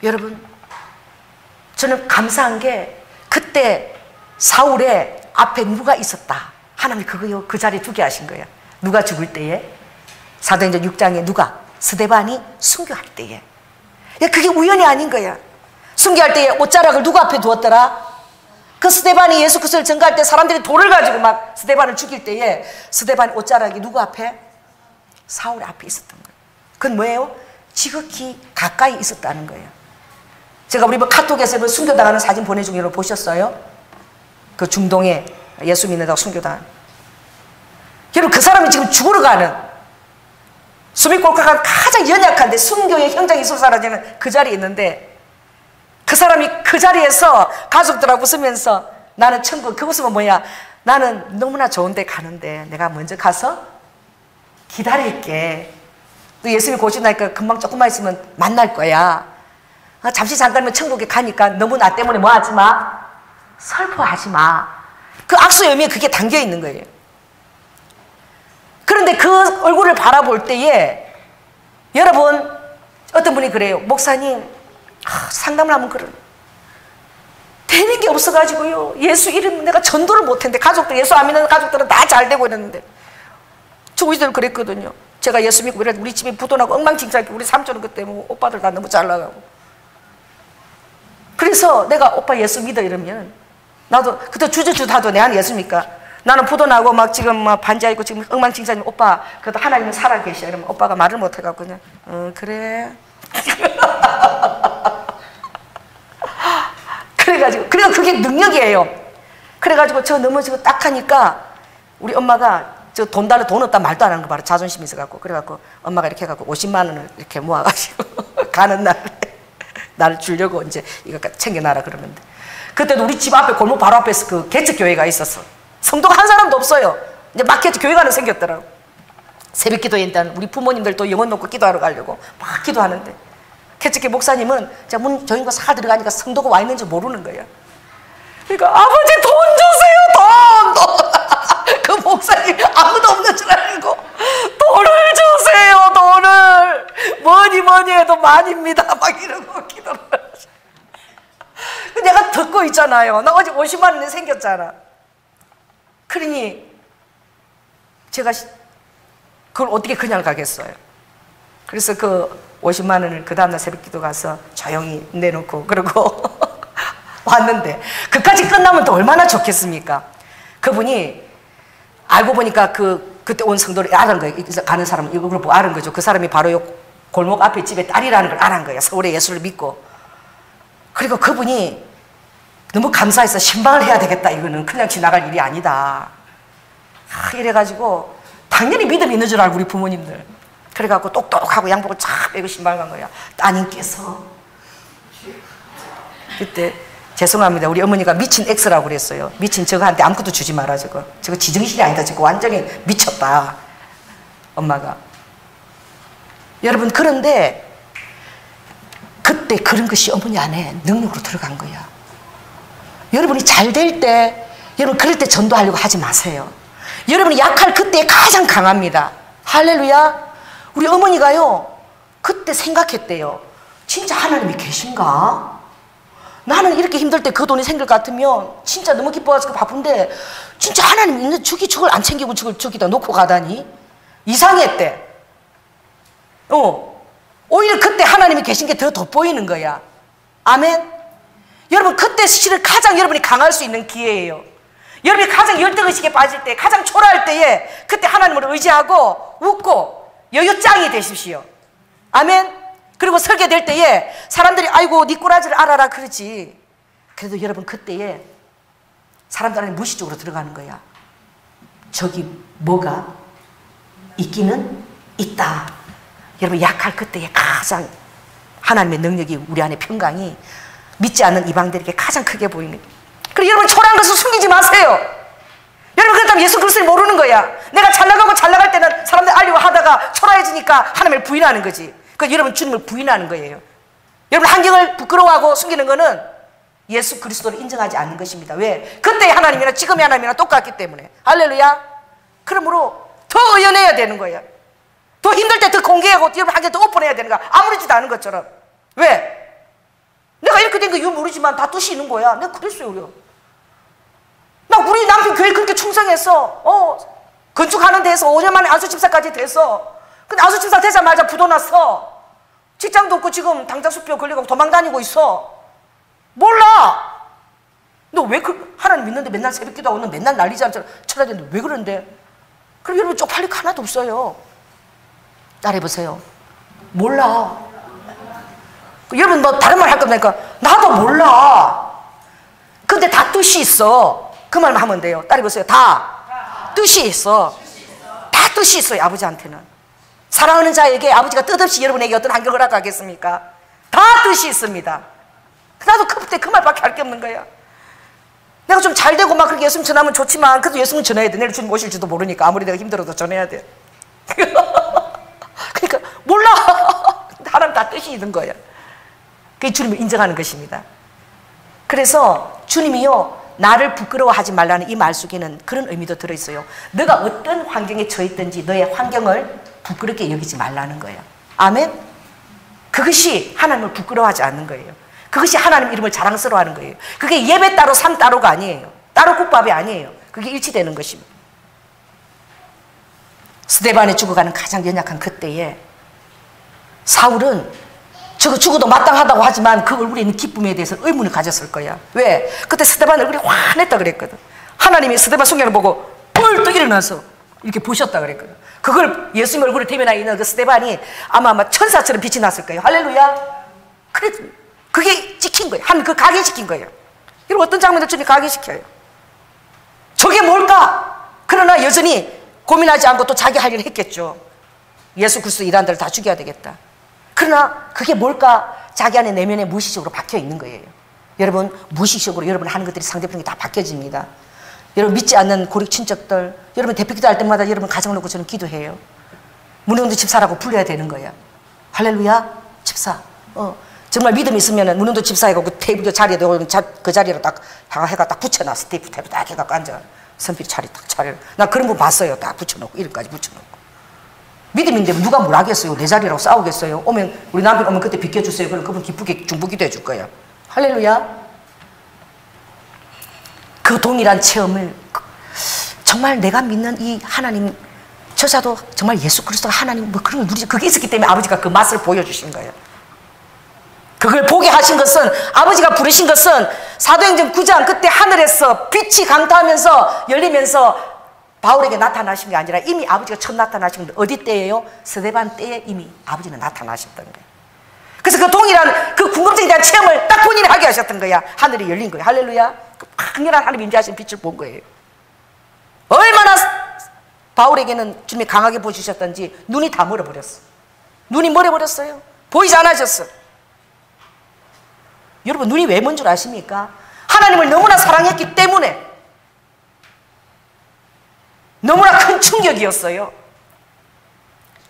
여러분 저는 감사한 게 그때 사울의 앞에 누가 있었다. 하나님이 그거요 그 자리에 두게 하신 거예요. 누가 죽을 때에, 사도행전 6장에 누가? 스데반이 순교할 때에. 그게 우연이 아닌 거야. 순교할 때에 옷자락을 누구 앞에 두었더라? 그 스데반이 예수 그리스도를 전가할 때 사람들이 돌을 가지고 막 스데반을 죽일 때에 스데반 옷자락이 누구 앞에? 사울 앞에 있었던 거예요. 그건 뭐예요? 지극히 가까이 있었다는 거예요. 제가 우리 카톡에서 순교당하는 사진 보내준 거 보셨어요? 그 중동에 예수 믿는다고 순교당한. 여러분 그 사람이 지금 죽으러 가는, 숨이 꼴깍한 가장 연약한데 순교의 현장이 쏟아지는 그 자리에 있는데, 그 사람이 그 자리에서 가족들하고 웃으면서 나는 천국, 그 웃으면 뭐야? 나는 너무나 좋은데 가는데 내가 먼저 가서 기다릴게. 또 예수님이 고신다니까 금방 조금만 있으면 만날 거야. 잠시 잠깐이면 천국에 가니까 너무 나 때문에 뭐 하지 마? 슬퍼하지 마. 그 악수의 의미에 그게 담겨 있는 거예요. 그런데 그 얼굴을 바라볼 때에 여러분 어떤 분이 그래요. 목사님 상담을 하면 그런 되는 게 없어가지고요. 예수 이름 내가 전도를 못했는데 가족들, 예수 안 믿는 가족들은 다 잘 되고 이랬는데 저 우리들 그랬거든요. 제가 예수 믿고 이래 우리 집이 부도나고 엉망진창이고 우리 삼촌은 그때 뭐 오빠들 다 너무 잘 나가고, 그래서 내가 오빠 예수 믿어 이러면 나도 그때 주저주저 하도 내 안에 예수 믿까? 나는 부도나고 막 지금 막 반지하고 지금 엉망진창이면 오빠 그래도 하나님은 살아계셔 이러면 오빠가 말을 못해갖고 그냥 그래. 그래가지고 그게 능력이에요. 그래가지고 저 넘어지고 딱 하니까 우리 엄마가 저 돈 달라 돈 없다 말도 안 하는 거 봐라. 자존심 있어갖고. 그래갖고 엄마가 이렇게 해갖고 50만 원을 이렇게 모아가지고 가는 날에 나를 주려고 이제 이거 챙겨놔라 그러는데, 그때도 우리 집 앞에 골목 바로 앞에 그 개척교회가 있었어. 성도가 한 사람도 없어요. 이제 막 교회가 하나 생겼더라고. 새벽 기도에 일단 우리 부모님들 또 영혼 놓고 기도하러 가려고 막 기도하는데, 개척교회 목사님은 제가 문 조인과 살 들어가니까 성도가 와 있는지 모르는 거야. 그러니까 아버지 돈 주세요, 돈! 그 목사님 아무도 없는 줄 알고 돈을 주세요, 돈을! 뭐니 해도 만입니다. 막 이러고 기도를 하죠. 내가 듣고 있잖아요. 나 어제 50만 원이 생겼잖아. 그러니 제가 그걸 어떻게 그냥 가겠어요. 그래서 그 50만 원을 그 다음날 새벽 기도 가서 조용히 내놓고 그러고 왔는데, 그까지 끝나면 또 얼마나 좋겠습니까? 그분이 알고 보니까 그때 온 성도를 알은 거예요. 가는 사람 이걸 보고 알은 거죠. 그 사람이 바로 요 골목 앞에 집에 딸이라는 걸 알은 거예요. 서울에 예수를 믿고. 그리고 그분이 너무 감사해서 신방을 해야 되겠다. 이거는 그냥 지나갈 일이 아니다. 이래가지고 당연히 믿음이 있는 줄 알고 우리 부모님들. 그래갖고 똑똑하고 양복을 쫙 빼고 신방을 간 거야. 따님께서 그때 죄송합니다. 우리 어머니가 미친 X라고 그랬어요. 미친 저거한테 아무것도 주지 마라. 저거 지정신이 아니다. 저거 완전히 미쳤다. 엄마가. 여러분, 그런데 그때 그런 것이 어머니 안에 능력으로 들어간 거야. 여러분이 잘 될 때, 여러분 그럴 때 전도하려고 하지 마세요. 여러분이 약할 그때에 가장 강합니다. 할렐루야. 우리 어머니가요 그때 생각했대요. 진짜 하나님이 계신가? 나는 이렇게 힘들 때 그 돈이 생길 것 같으면 진짜 너무 기뻐가지고 바쁜데 진짜 하나님 있는 저걸 안 챙기고 저기다 놓고 가다니 이상했대. 오히려 그때 하나님이 계신 게 더 돋보이는 거야. 아멘. 여러분, 그때 실은 가장 여러분이 강할 수 있는 기회예요. 여러분이 가장 열등의식에 빠질 때, 가장 초라할 때에 그때 하나님을 의지하고 웃고 여유짱이 되십시오. 아멘. 그리고 설계될 때에 사람들이 아이고 네 꼬라지를 알아라 그러지. 그래도 여러분 그때에 사람들한테 무의식적으로 들어가는 거야. 저기 뭐가 있기는 있다. 여러분, 약할 그때에 가장 하나님의 능력이 우리 안에 평강이 믿지 않는 이방들에게 가장 크게 보이는. 그리고 여러분, 초라한 것을 숨기지 마세요. 여러분, 그렇다면 예수 그리스도를 모르는 거야. 내가 잘 나가고 잘 나갈 때는 사람들 알리고 하다가 초라해지니까 하나님을 부인하는 거지. 그 여러분 주님을 부인하는 거예요. 여러분, 환경을 부끄러워하고 숨기는 거는 예수 그리스도를 인정하지 않는 것입니다. 왜? 그때의 하나님이나 지금의 하나님이나 똑같기 때문에. 할렐루야. 그러므로 더 의연해야 되는 거예요. 더 힘들 때 더 공개하고 여러분 환경 더 오픈해야 되는 거야. 아무렇지도 않은 것처럼. 왜? 내가 이렇게 된 거 이유 모르지만 다 뜻이 있는 거야. 내가 그랬어요. 우리. 나 우리 남편 교회 그렇게 충성했어. 건축하는 데서 5년 만에 안수집사까지 됐어. 근데 안수집사 되자마자 부도 났어. 직장도 없고 지금 당장수표 걸리고 도망 다니고 있어. 몰라. 너 왜 하나님 믿는데 맨날 새벽 기도하고 너 맨날 난리지 않잖아. 쳐다보는데 왜 그런데? 그럼 여러분 쪽팔릴 거 하나도 없어요. 따라해보세요. 몰라. 여러분 뭐 다른 말 할 겁니까? 나도 몰라. 근데 다 뜻이 있어. 그 말만 하면 돼요. 따라해보세요. 다 뜻이 있어. 다 뜻이 있어요. 아버지한테는. 사랑하는 자에게 아버지가 뜻없이 여러분에게 어떤 환경을 허락하겠습니까? 다 뜻이 있습니다. 나도 그때 그 말밖에 할 게 없는 거야. 내가 좀 잘 되고 막 그렇게 예수님 전하면 좋지만 그래도 예수님 전해야 돼. 내일 주님 오실지도 모르니까 아무리 내가 힘들어도 전해야 돼. 그러니까 몰라. 하나님 다 뜻이 있는 거야. 그게 주님을 인정하는 것입니다. 그래서 주님이요 나를 부끄러워하지 말라는 이 말 속에는 그런 의미도 들어있어요. 너가 어떤 환경에 처했든지 너의 환경을 부끄럽게 여기지 말라는 거예요. 아멘? 그것이 하나님을 부끄러워하지 않는 거예요. 그것이 하나님 이름을 자랑스러워하는 거예요. 그게 예배 따로 삶 따로가 아니에요. 따로 국밥이 아니에요. 그게 일치되는 것입니다. 스데반이 죽어가는 가장 연약한 그때에 사울은 저거 죽어도 마땅하다고 하지만 그 얼굴에 있는 기쁨에 대해서 의문을 가졌을 거야. 왜? 그때 스데반 얼굴이 환했다 그랬거든. 하나님이 스데반 순간을 보고 뻘떡 일어나서 이렇게 보셨다 그랬거든. 그걸 예수님 얼굴을 대면하고 있는 그 스데반이 아마 천사처럼 빛이 났을 거예요. 할렐루야. 그래, 그게 찍힌 거예요. 그 각인시킨 거예요. 이런 어떤 장면을 주님 각인시켜요. 저게 뭘까? 그러나 여전히 고민하지 않고 또 자기 할 일을 했겠죠. 예수 그리스도 일한 데를 다 죽여야 되겠다. 그러나 그게 뭘까? 자기 안에 내면에 무의식적으로 박혀 있는 거예요. 여러분, 무의식적으로 여러분 하는 것들이 상대편에게 다 바뀌어집니다. 여러분 믿지 않는 고립 친척들, 여러분 대표 기도할 때마다 여러분 가정을 놓고 저는 기도해요. 문흥도 집사라고 불러야 되는 거야. 할렐루야, 집사. 정말 믿음이 있으면 문흥도 집사이고 그 테이블 자리에다 그 자리로 딱 해가 딱 붙여놨어. 테이프 딱 해갖고 앉아. 선필 자리 딱 차려. 나 그런 분 봤어요. 딱 붙여놓고 이름까지 붙여놓고. 믿음인데 누가 뭘 하겠어요? 내 자리라고 싸우겠어요? 오면 우리 남편 오면 그때 비켜주세요. 그럼 그분 기쁘게 중보기도 해줄 거야. 할렐루야. 그 동일한 체험을 정말 내가 믿는 이 하나님, 저자도 정말 예수 그리스도가 하나님 뭐 그런 걸 누리죠. 그게 있었기 때문에 아버지가 그 맛을 보여주신 거예요. 그걸 보게 하신 것은, 아버지가 부르신 것은 사도행전 9장 그때 하늘에서 빛이 강타하면서 열리면서 바울에게 나타나신 게 아니라 이미 아버지가 처음 나타나신 건 어디 때예요? 스데반 때에 이미 아버지는 나타나셨던 거예요. 그래서 그 동일한 그 궁금증에 대한 체험을 딱 본인이 하게 하셨던 거야. 하늘이 열린 거예요. 할렐루야. 그 강렬한 하나님 임재하신 빛을 본 거예요. 얼마나 바울에게는 주님이 강하게 보여주셨던지 눈이 다 멀어버렸어. 눈이 멀어버렸어요. 보이지 않아졌어. 여러분, 눈이 왜 먼 줄 아십니까? 하나님을 너무나 사랑했기 때문에. 너무나 큰 충격이었어요.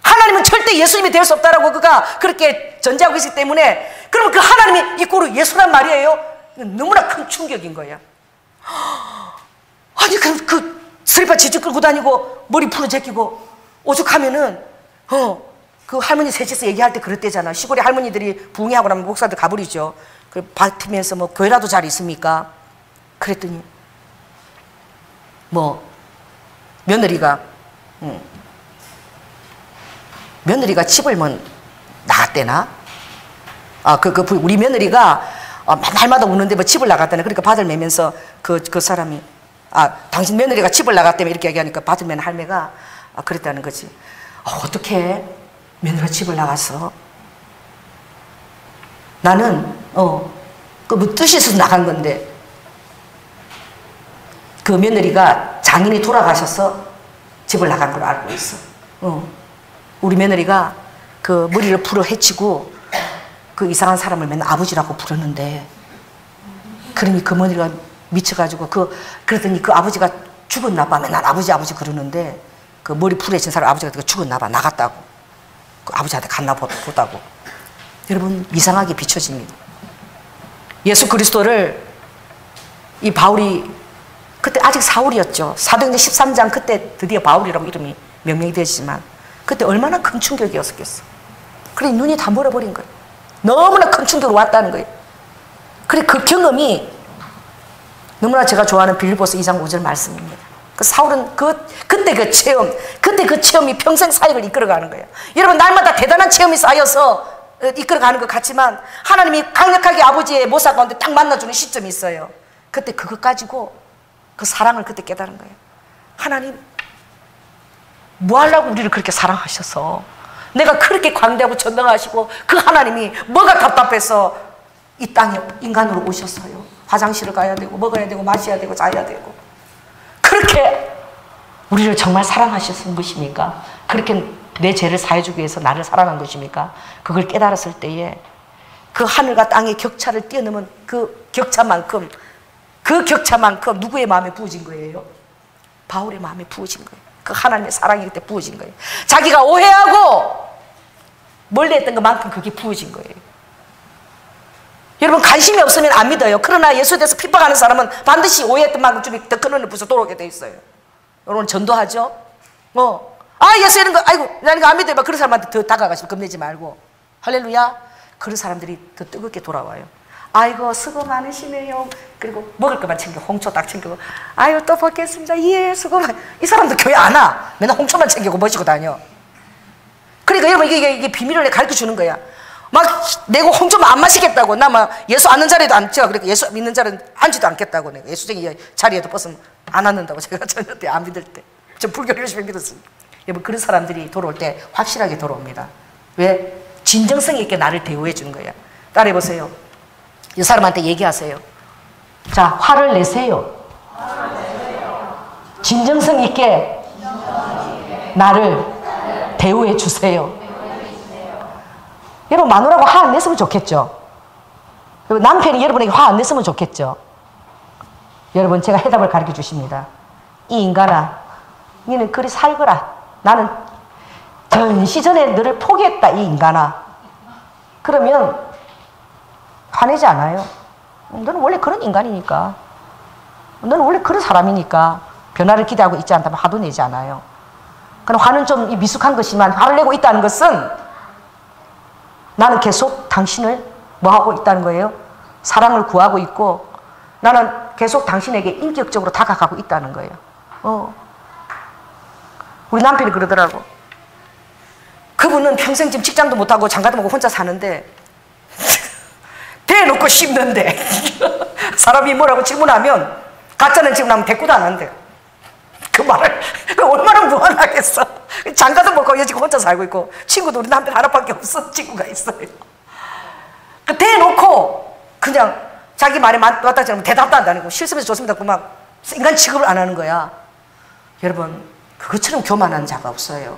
하나님은 절대 예수님이 될 수 없다라고 그가 그렇게 전제하고 있기 때문에, 그러면 그 하나님이 이꼬로 예수란 말이에요. 너무나 큰 충격인 거야. 아니 그 슬리퍼 지지 끌고 다니고 머리 풀어 제끼고 오죽하면은 그 할머니 셋이서 얘기할 때 그랬대잖아. 시골에 할머니들이 부흥회하고 나면 목사들 가버리죠. 그 받으면서 뭐 교회라도 잘 있습니까? 그랬더니 뭐 며느리가 집을 뭐 나갔대나? 우리 며느리가 날마다 우는데 뭐 집을 나갔다네. 그러니까 받을 매면서 그 사람이 당신 며느리가 집을 나갔다며 이렇게 얘기하니까 받을 매는 할매가 그랬다는 거지. 어떻게 며느리가 집을 나갔어? 나는 그 뭐 뜻이 있어서 나간 건데 그 며느리가 장인이 돌아가셔서 집을 나간 걸로 알고 있어. 우리 며느리가 그 머리를 풀어 헤치고 그 이상한 사람을 맨날 아버지라고 부르는데, 그러니 그 며느리가 미쳐가지고 그랬더니 그 아버지가 죽었나 봐. 맨날 아버지 그러는데 그 머리 풀어 헤친 사람 아버지가 죽었나 봐. 나갔다고. 그 아버지한테 갔나 보다고. 여러분, 이상하게 비춰집니다. 예수 그리스도를 이 바울이, 그때 아직 사울이었죠. 사도행전 13장 그때 드디어 바울이라고 이름이 명명이 되지만 그때 얼마나 큰 충격이었겠어. 그래 눈이 다 멀어버린 거예요. 너무나 큰 충격이 왔다는 거예요. 그래 그 경험이 너무나 제가 좋아하는 빌립보서 2장 5절 말씀입니다. 그 사울은 그때 그 체험이 평생 사역을 이끌어가는 거예요. 여러분, 날마다 대단한 체험이 쌓여서 이끌어가는 것 같지만 하나님이 강력하게 아버지의 모사 가운데 딱 만나주는 시점이 있어요. 그때 그것 가지고 그 사랑을 그때 깨달은 거예요. 하나님, 뭐 하려고 우리를 그렇게 사랑하셔서, 내가 그렇게 광대하고 전능하시고 그 하나님이 뭐가 답답해서 이 땅에 인간으로 오셨어요. 화장실을 가야 되고 먹어야 되고 마셔야 되고 자야 되고, 그렇게 우리를 정말 사랑하셨은 것입니까? 그렇게 내 죄를 사해주기 위해서 나를 사랑한 것입니까? 그걸 깨달았을 때에 그 하늘과 땅의 격차를 뛰어넘은 그 격차만큼 누구의 마음에 부어진 거예요? 바울의 마음에 부어진 거예요. 그 하나님의 사랑이 그때 부어진 거예요. 자기가 오해하고 멀리했던 것만큼 그게 부어진 거예요. 여러분, 관심이 없으면 안 믿어요. 그러나 예수에 대해서 핍박하는 사람은 반드시 오해했던 만큼 좀 더 큰 은혜를 부서 돌아오게 돼 있어요. 여러분, 전도하죠? 예수 이런 거, 아이고, 나 이거 안 믿어요. 그런 사람한테 더 다가가시고 겁내지 말고. 할렐루야. 그런 사람들이 더 뜨겁게 돌아와요. 아이고, 수고 많으시네요. 그리고 먹을 것만 챙겨, 홍초 딱 챙기고, 아유, 또 뵙겠습니다. 예, 수고 많. 이 사람도 교회 안 와. 맨날 홍초만 챙기고 모시고 다녀. 그러니까 여러분, 이게 비밀을 가르쳐 주는 거야. 막 내가 홍초만 안 마시겠다고. 나 막 예수 앉는 자리에도 앉죠. 그러니까 예수 믿는 자리는 앉지도 않겠다고. 내가 예수쟁이 자리에도 벗으면 안 앉는다고. 제가 저녁 때 안 믿을 때. 저 불교를 열심히 믿었습니다. 여러분, 그런 사람들이 돌아올 때 확실하게 돌아옵니다. 왜? 진정성 있게 나를 대우해 주는 거야. 따라해 보세요. 이 사람한테 얘기하세요. 자, 화를 내세요. 진정성 있게 나를 대우해 주세요. 여러분, 마누라고 화 안 냈으면 좋겠죠? 남편이 여러분에게 화 안 냈으면 좋겠죠? 여러분, 제가 해답을 가르쳐 주십니다. 이 인간아, 너는 그리 살거라. 나는 전시전에 너를 포기했다, 이 인간아. 그러면 화내지 않아요. 너는 원래 그런 인간이니까. 너는 원래 그런 사람이니까 변화를 기대하고 있지 않다면 화도 내지 않아요. 그럼 화는 좀 미숙한 것이지만 화를 내고 있다는 것은 나는 계속 당신을 뭐하고 있다는 거예요? 사랑을 구하고 있고 나는 계속 당신에게 인격적으로 다가가고 있다는 거예요. 우리 남편이 그러더라고. 그분은 평생 지금 직장도 못하고 장가도 못하고 혼자 사는데 대놓고 씹는데 사람이 뭐라고 질문하면 가짜는 질문하면 대꾸도 안 한대. 그 말을 얼마나 무한하겠어. 장가도 못 가고 지금 혼자 살고 있고 친구도 우리 남편 하나밖에 없어. 친구가 있어요. 그 대놓고 그냥 자기 말에 맞다 지면 대답도 안 하고 실습에서 좋습니다. 그 막 인간 취급을 안 하는 거야. 여러분, 그것처럼 교만한 자가 없어요.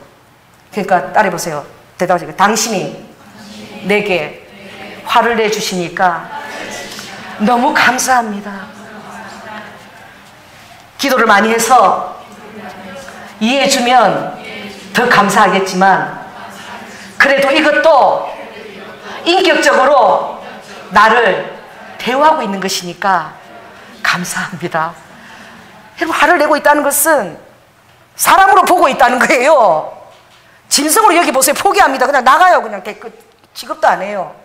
그러니까 따라해보세요. 대답하세요. 당신이 내게 화를 내주시니까 너무 감사합니다. 기도를 많이 해서 이해해주면 더 감사하겠지만 그래도 이것도 인격적으로 나를 대우하고 있는 것이니까 감사합니다. 여러분, 화를 내고 있다는 것은 사람으로 보고 있다는 거예요. 짐승으로 여기보세요. 포기합니다. 그냥 나가요. 그냥 취급도 안 해요.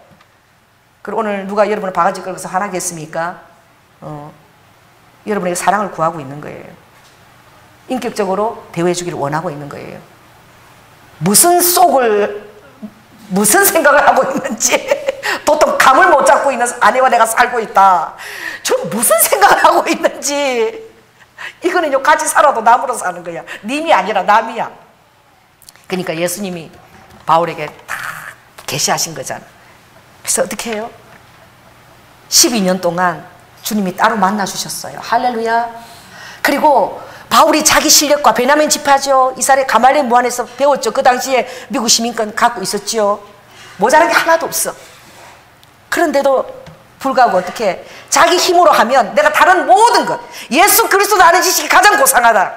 그리고 오늘 누가 여러분을 바가지 끌어서 화나게 했습니까? 여러분에게 사랑을 구하고 있는 거예요. 인격적으로 대우해 주기를 원하고 있는 거예요. 무슨 생각을 하고 있는지 보통 감을 못 잡고 있는 아내와 내가 살고 있다. 저 무슨 생각을 하고 있는지 이거는요, 같이 살아도 남으로 사는 거야. 님이 아니라 남이야. 그러니까 예수님이 바울에게 다 계시하신 거잖아. 그래서 어떻게 해요? 12년 동안 주님이 따로 만나주셨어요. 할렐루야. 그리고 바울이 자기 실력과 베냐민 지파죠. 이스라엘 가말리엘 무안에서 배웠죠. 그 당시에 미국 시민권 갖고 있었죠. 모자란 게 하나도 없어. 그런데도 불구하고 어떻게 해? 자기 힘으로 하면 내가 다른 모든 것, 예수 그리스도 아는 지식이 가장 고상하다.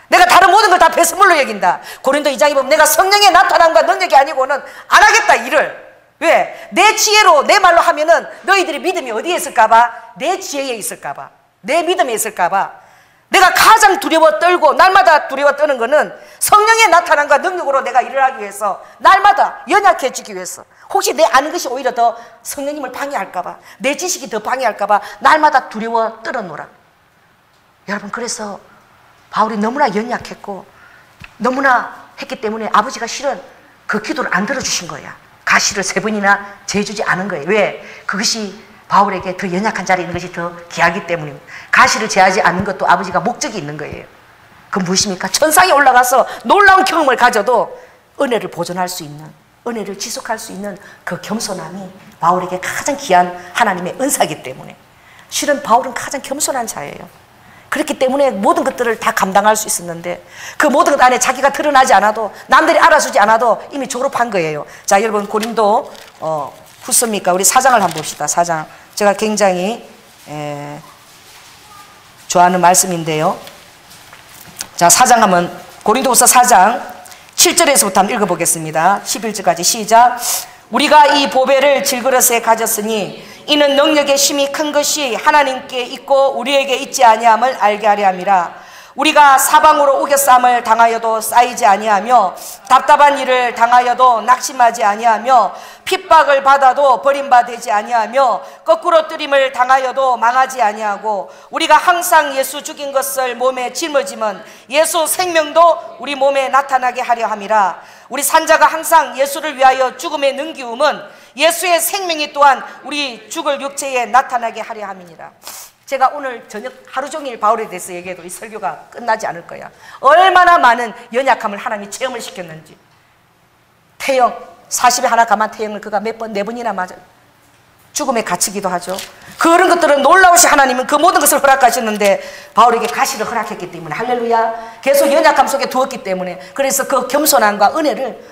내가 다른 모든 걸 다 배설물로 여긴다. 고린도 2장에 보면 내가 성령의 나타남과 능력이 아니고는 안 하겠다, 일을. 왜? 내 지혜로 내 말로 하면은 너희들이 믿음이 어디에 있을까봐? 내 지혜에 있을까봐, 내 믿음에 있을까봐. 내가 가장 두려워 떨고 날마다 두려워 떠는 거는 성령의 나타남과 능력으로 내가 일을 하기 위해서, 날마다 연약해지기 위해서, 혹시 내 아는 것이 오히려 더 성령님을 방해할까봐, 내 지식이 더 방해할까봐 날마다 두려워 떨어노라. 여러분, 그래서 바울이 너무나 연약했고 너무나 했기 때문에 아버지가 실은 그 기도를 안 들어주신 거야. 가시를 3번이나 재주지 않은 거예요. 왜? 그것이 바울에게 더 연약한 자리에 있는 것이 더 귀하기 때문입니다. 가시를 제하지 않는 것도 아버지가 목적이 있는 거예요. 그건 무엇입니까? 천상에 올라가서 놀라운 경험을 가져도 은혜를 보존할 수 있는, 은혜를 지속할 수 있는 그 겸손함이 바울에게 가장 귀한 하나님의 은사이기 때문에, 실은 바울은 가장 겸손한 자예요. 그렇기 때문에 모든 것들을 다 감당할 수 있었는데, 그 모든 것 안에 자기가 드러나지 않아도, 남들이 알아주지 않아도 이미 졸업한 거예요. 자, 여러분, 고린도 후서입니까? 우리 4장을 한번 봅시다. 4장. 제가 굉장히 좋아하는 말씀인데요. 자, 4장 하면 고린도후서 4장 7절에서부터 한번 읽어보겠습니다. 11절까지 시작. 우리가 이 보배를 질그릇에 가졌으니 이는 능력의 힘이 큰 것이 하나님께 있고 우리에게 있지 아니함을 알게 하려 함이라. 우리가 사방으로 우겨쌈을 당하여도 쌓이지 아니하며 답답한 일을 당하여도 낙심하지 아니하며 핍박을 받아도 버림받지 아니하며 거꾸로 뜨림을 당하여도 망하지 아니하고, 우리가 항상 예수 죽인 것을 몸에 짊어지면 예수 생명도 우리 몸에 나타나게 하려 함이라. 우리 산자가 항상 예수를 위하여 죽음에 능기움은 예수의 생명이 또한 우리 죽을 육체에 나타나게 하려 함이니라. 제가 오늘 저녁 하루 종일 바울에 대해서 얘기해도 이 설교가 끝나지 않을 거야. 얼마나 많은 연약함을 하나님이 체험을 시켰는지. 태형, 40에 하나 감한 태형을 그가 몇 번, 4번이나 맞아요. 죽음에 갇히기도 하죠. 그런 것들은 놀라우신 하나님은 그 모든 것을 허락하셨는데 바울에게 가시를 허락했기 때문에, 할렐루야, 계속 연약함 속에 두었기 때문에, 그래서 그 겸손함과 은혜를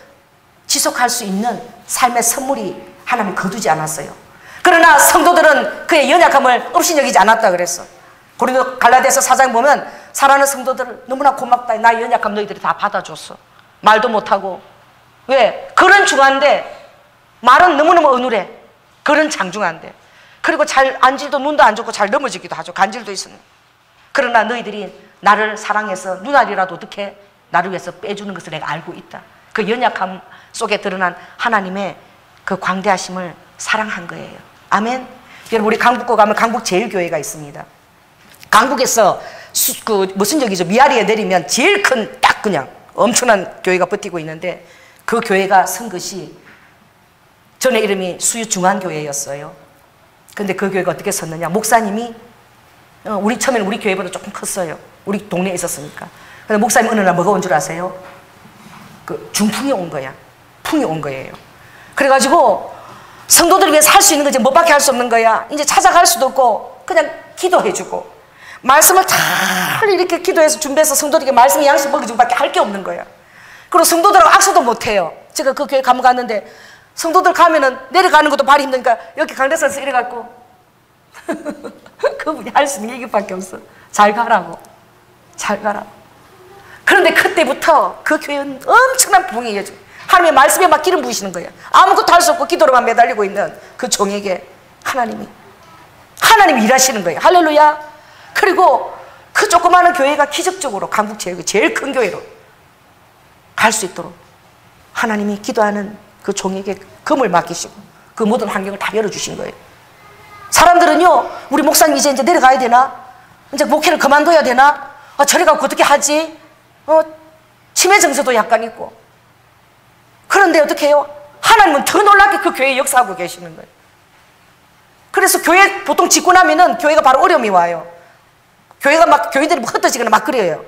지속할 수 있는 삶의 선물이 하나님이 거두지 않았어요. 그러나 성도들은 그의 연약함을 없이 여기지 않았다 그랬어. 고린도 갈라디아서 4장 보면 사랑하는 성도들을 너무나 고맙다, 나의 연약함 너희들이 다 받아줬어. 말도 못하고. 왜? 그런 중한데 말은 너무너무 어눌해. 그런 장중한데. 그리고 잘 안질도 눈도 안 좋고 잘 넘어지기도 하죠. 간질도 있으니. 그러나 너희들이 나를 사랑해서 눈알이라도 어떻게 나를 위해서 빼주는 것을 내가 알고 있다. 그 연약함 속에 드러난 하나님의 그 광대하심을 사랑한 거예요. 아멘. 여러분, 우리 강북고 가면 강북제일교회가 있습니다. 강북에서 무슨 저기죠, 미아리에 내리면 제일 큰 딱 그냥 엄청난 교회가 버티고 있는데, 그 교회가 선 것이 전에 이름이 수유중앙교회였어요. 근데 그 교회가 어떻게 섰느냐, 목사님이 우리 처음에는 우리 교회보다 조금 컸어요. 우리 동네에 있었으니까. 근데 목사님 어느 날 뭐가 온 줄 아세요? 그 중풍이 온 거야. 풍이 온 거예요. 그래가지고 성도들을 위해서 할 수 있는 거지 뭐밖에 할 수 없는 거야. 이제 찾아갈 수도 없고 그냥 기도해주고 말씀을 잘 이렇게 기도해서 준비해서 성도들에게 말씀의 양식 먹여주고 밖에 할 게 없는 거야. 그리고 성도들하고 악수도 못해요. 제가 그 교회 가면 갔는데 성도들 가면은 내려가는 것도 발이 힘드니까 여기 강대선에서 이래갖고 그분이 할 수 있는 얘기밖에 없어. 잘 가라고. 잘 가라고. 그런데 그때부터 그 교회는 엄청난 부흥이 이어져. 하나님의 말씀에 막 기름 부으시는 거예요. 아무것도 할 수 없고 기도로만 매달리고 있는 그 종에게 하나님이 일하시는 거예요. 할렐루야. 그리고 그 조그마한 교회가 기적적으로 강북제일교회 제일 큰 교회로 갈 수 있도록 하나님이 기도하는 그 종에게 금을 맡기시고 그 모든 환경을 다 열어주신 거예요. 사람들은요, 우리 목사님 이제 내려가야 되나? 이제 목회를 그만둬야 되나? 저리 가고 어떻게 하지? 치매 증세도 약간 있고. 그런데 어떻게 해요? 하나님은 더 놀랍게 그 교회에 역사하고 계시는 거예요. 그래서 교회 보통 짓고 나면은 교회가 바로 어려움이 와요. 교회가 막, 교인들이 흩어지거나 막 그래요.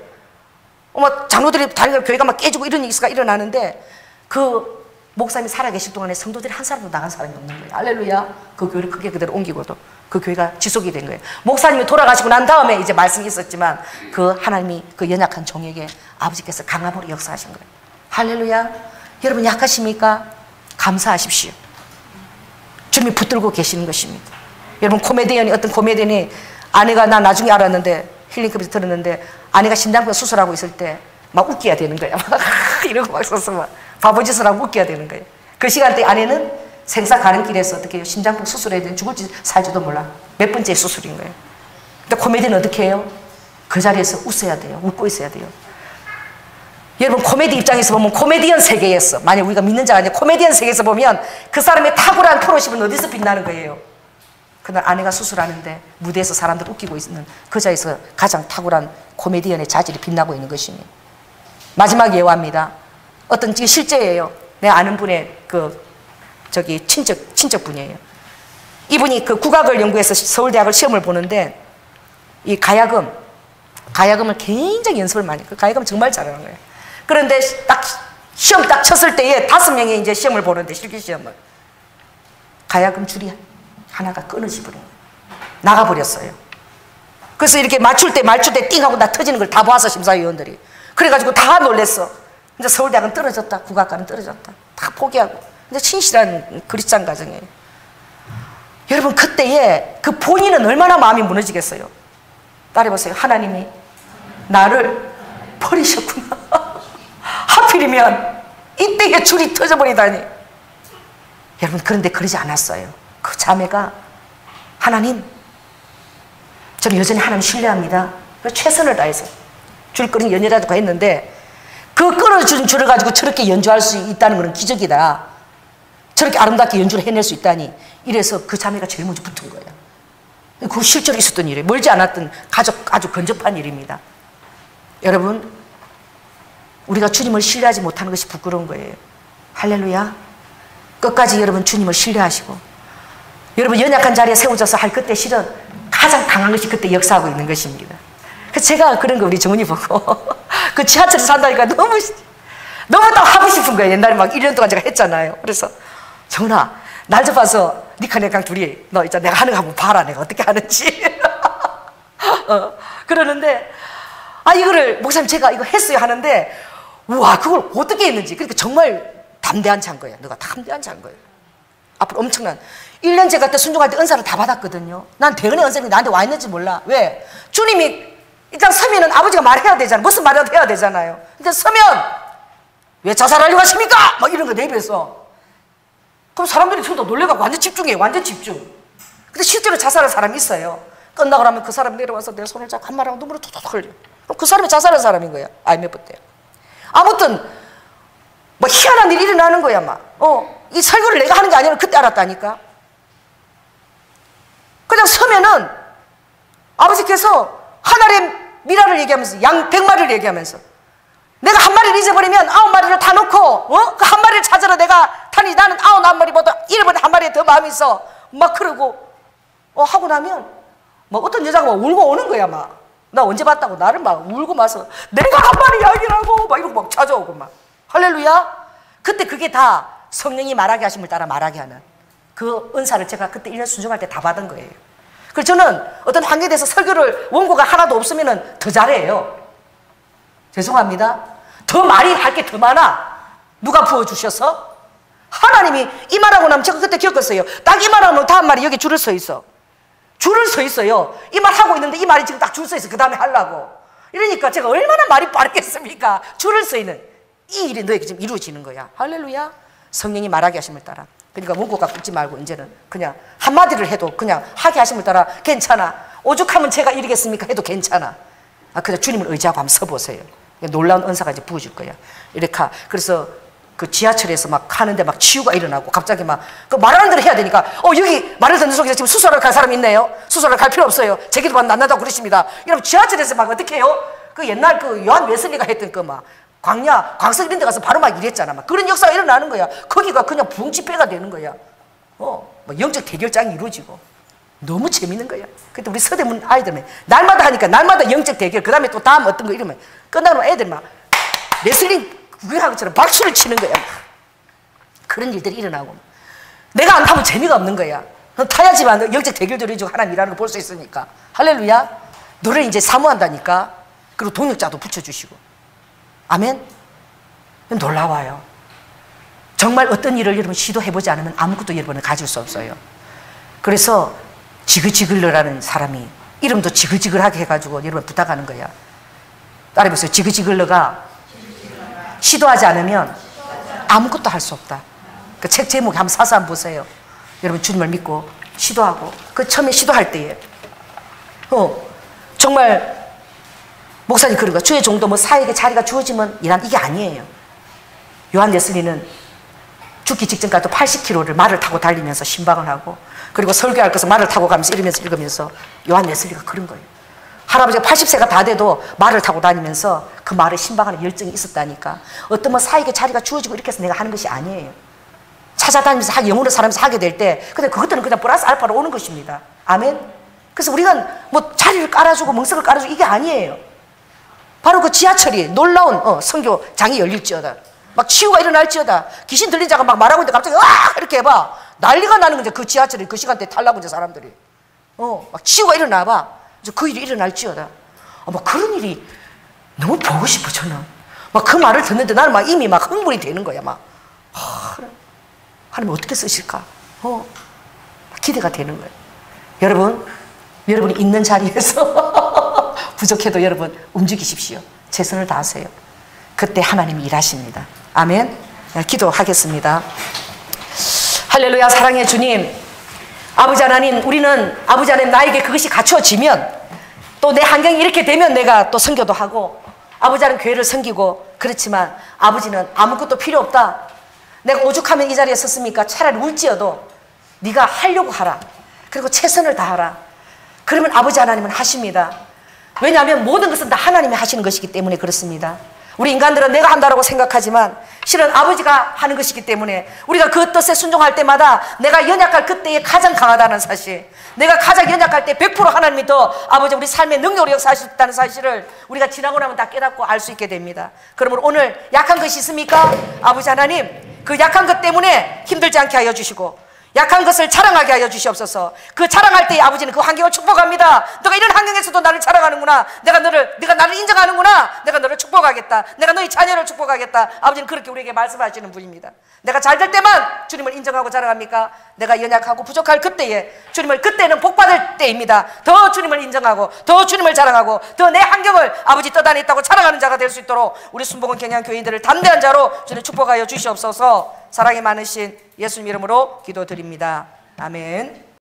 장로들이 다니는 교회가 막 깨지고 이런 일이 일어나는데, 그 목사님이 살아계실 동안에 성도들이 한 사람도 나간 사람이 없는 거예요. 할렐루야. 그 교회를 크게 그대로 옮기고도 그 교회가 지속이 된 거예요. 목사님이 돌아가시고 난 다음에 이제 말씀이 있었지만 그 하나님이 그 연약한 종에게 아버지께서 강함으로 역사하신 거예요. 할렐루야. 여러분 약하십니까? 감사하십시오. 주님이 붙들고 계시는 것입니다. 여러분 어떤 코미디언이 아내가, 나 나중에 알았는데 힐링컵에서 들었는데 아내가 심장병 수술하고 있을 때 막 웃겨야 되는 거야. 이러고 막 서서 막 바보짓을 하고 웃겨야 되는 거예요. 그 시간대 아내는 생사 가는 길에서 어떻게 해요? 심장병 수술해야 되는, 죽을지 살지도 몰라. 몇 번째 수술인 거예요. 근데 코미디는 어떻게 해요? 그 자리에서 웃어야 돼요. 웃고 있어야 돼요. 여러분 코미디 입장에서 보면 코미디언 세계에서, 만약 우리가 믿는 자가 아니라 코미디언 세계에서 보면 그 사람의 탁월한 프로십은 어디서 빛나는 거예요? 그날 아내가 수술하는데 무대에서 사람들 웃기고 있는 그 자리에서 가장 탁월한 코미디언의 자질이 빛나고 있는 것입니다. 마지막 예화입니다. 어떤 실제예요. 내 아는 분의 친척 분이에요. 이분이 그 국악을 연구해서 서울대학을 시험을 보는데 이 가야금을 굉장히 연습을 많이, 그 가야금 정말 잘하는 거예요. 그런데 시험 딱 쳤을 때에 5명이 이제 시험을 보는데, 실기 시험을, 가야금 줄이 하나가 끊어져 버린 거예요. 나가버렸어요. 그래서 이렇게 맞출 때 띵 하고 나 터지는 걸 다 보았어, 심사위원들이. 그래가지고 다 놀랬어. 이제 서울대학은 떨어졌다, 국악과는 떨어졌다, 다 포기하고. 이제 신실한 그리스찬 가정이에요. 여러분 그때에 그 본인은 얼마나 마음이 무너지겠어요. 따라해보세요. 하나님이 나를 버리셨구나. 하필이면 이때에 줄이 터져버리다니. 여러분 그런데 그러지 않았어요. 그 자매가, 하나님, 저는 여전히 하나님 신뢰합니다. 최선을 다해서 줄거리 연주라도 했는데, 그 끊어준 줄을 가지고 저렇게 연주할 수 있다는 것은 기적이다. 저렇게 아름답게 연주를 해낼 수 있다니. 이래서 그 자매가 제일 먼저 붙은 거예요. 그거 실제로 있었던 일이에요. 멀지 않았던 아주 근접한 일입니다. 여러분, 우리가 주님을 신뢰하지 못하는 것이 부끄러운 거예요. 할렐루야. 끝까지 여러분 주님을 신뢰하시고, 여러분 연약한 자리에 세워져서 할 그때 실은 가장 강한 것이 그때 역사하고 있는 것입니다. 제가 그런 거 우리 정은이 보고 그 지하철에 산다니까 너무 딱 하고 싶은 거예요. 옛날에 막 1년 동안 제가 했잖아요. 그래서 정은아, 날 잡아서 니카 내강 둘이 너 있잖아 내가 하는 거 한번 봐라 내가 어떻게 하는지 그러는데 이거를 목사님 제가 이거 했어요 하는데 우와 그걸 어떻게 했는지 그러니까 정말 담대한 자인 거야. 너가 담대한 자인 거예요. 앞으로 엄청난 1년째 그때 순종할 때 은사를 다 받았거든요. 난 대은의 은사님이 나한테 와 있는지 몰라. 왜? 주님이 일단 서면은 아버지가 말해야 되잖아요. 무슨 말이라도 해야 되잖아요. 근데 서면 왜 자살하려고 하십니까? 막 이런 거 내비해서 그럼 사람들이 저도 놀래가지고 완전 집중해. 완전 집중. 근데 실제로 자살한 사람이 있어요. 끝나고 나면 그 사람 내려와서 내 손을 잡고 한 말하고 눈물을 툭툭 흘려. 그럼 그 사람이 자살한 사람인 거야. IMF 때. 아무튼 뭐 희한한 일이 일어나는 거야 막. 이 설교를 내가 하는 게 아니라 그때 알았다니까. 그냥 서면은 아버지께서 하나의 미라를 얘기하면서 양 100마리를 얘기하면서 내가 한 마리를 잊어버리면 9마리를 다 놓고 그 한 마리를 찾으러 내가 타니 나는 9마리보다 잃어버린 한 마리에 더 마음이 있어 막 그러고 하고 나면 뭐 어떤 여자가 막 울고 오는 거야 막. 나 언제 봤다고 나를 막 울고 마서 내가 한 마리 양이라고 막 이러고 막 찾아오고 막 할렐루야. 그때 그게 다 성령이 말하게 하심을 따라 말하게 하는 그 은사를 제가 그때 1년 순종할 때 다 받은 거예요. 그래서 저는 어떤 환경에 대해서 설교를 원고가 하나도 없으면 더 잘해요. 죄송합니다. 더 말이 할 게 더 많아. 누가 부어주셔서? 하나님이 이 말하고 나면 제가 그때 겪었어요. 딱 이 말하면 다음 말이 여기 줄을 서 있어. 줄을 서 있어요. 이 말 하고 있는데 이 말이 지금 딱 줄 서 있어. 그 다음에 하려고. 이러니까 제가 얼마나 말이 빠르겠습니까? 줄을 서 있는 이 일이 너에게 지금 이루어지는 거야. 할렐루야. 성령이 말하게 하심을 따라. 그러니까 원고가 붙지 말고 이제는 그냥 한마디를 해도 그냥 하게 하심을 따라 괜찮아. 오죽하면 제가 이러겠습니까? 해도 괜찮아. 그냥 주님을 의지하고 한번 서보세요. 놀라운 은사가 이제 부어질 거야. 이렇게. 그래서 그 지하철에서 막 하는데 막 치유가 일어나고 갑자기 막 그 말하는 대로 해야 되니까 여기 말을 듣는 속에서 지금 수소를 갈 사람 있네요. 수소를 갈 필요 없어요. 제기도 안 난다고 그러십니다. 여러분 지하철에서 막 어떻게 해요? 그 옛날 그 요한 웨슬리가 했던 그 막 광야, 광석 이런 데 가서 바로 막 이랬잖아. 막 그런 역사가 일어나는 거야. 거기가 그냥 붕집회가 되는 거야. 막 영적 대결장이 이루어지고. 너무 재밌는 거야. 그때 우리 서대문 아이들은 날마다 하니까 날마다 영적 대결, 그 다음에 또 다음 어떤 거 이러면 끝나면 애들 막 레슬링 구경하는 것처럼 박수를 치는 거야. 막. 그런 일들이 일어나고. 내가 안 타면 재미가 없는 거야. 타야지만 영적 대결도 이루어지고 하나님 일하는 거 볼 수 있으니까. 할렐루야. 너를 이제 사모한다니까. 그리고 동역자도 붙여주시고. 아멘. 놀라워요. 정말 어떤 일을 여러분 시도해보지 않으면 아무것도 여러분을 가질 수 없어요. 그래서 지그지글러라는 사람이 이름도 지글지글하게 해가지고 여러분 부탁하는 거야. 따라해보세요. 지그지글러가 시도하지 않으면 아무것도 할 수 없다. 그 책 제목에 한번 사서 한번 보세요. 여러분 주님을 믿고 시도하고 그 처음에 시도할 때에 정말 목사님 그런 거 주의 정도 뭐 사역의 자리가 주어지면 이란 이게 아니에요. 요한 웨슬리는 죽기 직전까지 80km를 말을 타고 달리면서 신방을 하고 그리고 설교할 것을 말을 타고 가면서 이러면서 읽으면서 요한 웨슬리가 그런 거예요. 할아버지가 80세가 다 돼도 말을 타고 다니면서 그 말에 신방하는 열정이 있었다니까. 어떤 뭐 사역의 자리가 주어지고 이렇게 해서 내가 하는 것이 아니에요. 찾아다니면서 영혼을 살면서 하게 될 때 근데 그것들은 그냥 플러스 알파로 오는 것입니다. 아멘. 그래서 우리가 뭐 자리를 깔아주고 멍석을 깔아주고 이게 아니에요. 바로 그 지하철이 놀라운 선교장이 열릴지어다. 막 치유가 일어날지어다. 귀신 들린 자가 막 말하고 있는데 갑자기 이렇게 해봐. 난리가 나는 거죠. 그 지하철이 그 시간대에 타려고 이제 사람들이. 막 치유가 일어나봐. 이제 그 일이 일어날지어다. 막 그런 일이 너무 보고 싶어 저는. 막 그 말을 듣는데 나는 막 이미 막 흥분이 되는 거야. 막 하나님 어떻게 쓰실까? 기대가 되는 거예요. 여러분이 있는 자리에서 부족해도 여러분 움직이십시오. 최선을 다하세요. 그때 하나님이 일하십니다. 아멘. 기도하겠습니다. 할렐루야. 사랑의 주님, 아버지 하나님, 우리는 아버지 하나님 나에게 그것이 갖춰지면 또 내 환경이 이렇게 되면 내가 또 선교도 하고 아버지 하나님 교회를 섬기고 그렇지만 아버지는 아무것도 필요 없다. 내가 오죽하면 이 자리에 섰습니까? 차라리 울지어도 네가 하려고 하라. 그리고 최선을 다하라. 그러면 아버지 하나님은 하십니다. 왜냐하면 모든 것은 다 하나님이 하시는 것이기 때문에 그렇습니다. 우리 인간들은 내가 한다라고 생각하지만 실은 아버지가 하는 것이기 때문에 우리가 그 뜻에 순종할 때마다 내가 연약할 그때에 가장 강하다는 사실, 내가 가장 연약할 때 100% 하나님이 더 아버지 우리 삶의 능력으로 역사하셨다는 사실을 우리가 지나고 나면 다 깨닫고 알 수 있게 됩니다. 그러므로 오늘 약한 것이 있습니까? 아버지 하나님 그 약한 것 때문에 힘들지 않게 하여 주시고 약한 것을 자랑하게 하여 주시옵소서. 그 자랑할 때 아버지는 그 환경을 축복합니다. 너가 이런 환경에서도 나를 자랑하는구나. 네가 나를 인정하는구나. 내가 너를 축복하겠다. 내가 너희 자녀를 축복하겠다. 아버지는 그렇게 우리에게 말씀하시는 분입니다. 내가 잘 될 때만 주님을 인정하고 자랑합니까? 내가 연약하고 부족할 그때에 그때는 복받을 때입니다. 더 주님을 인정하고 더 주님을 자랑하고 더 내 환경을 아버지 떠다녔다고 자랑하는 자가 될 수 있도록 우리 순복음 경양 교인들을 담대한 자로 주님 축복하여 주시옵소서. 사랑이 많으신 예수님 이름으로 기도드립니다. 아멘.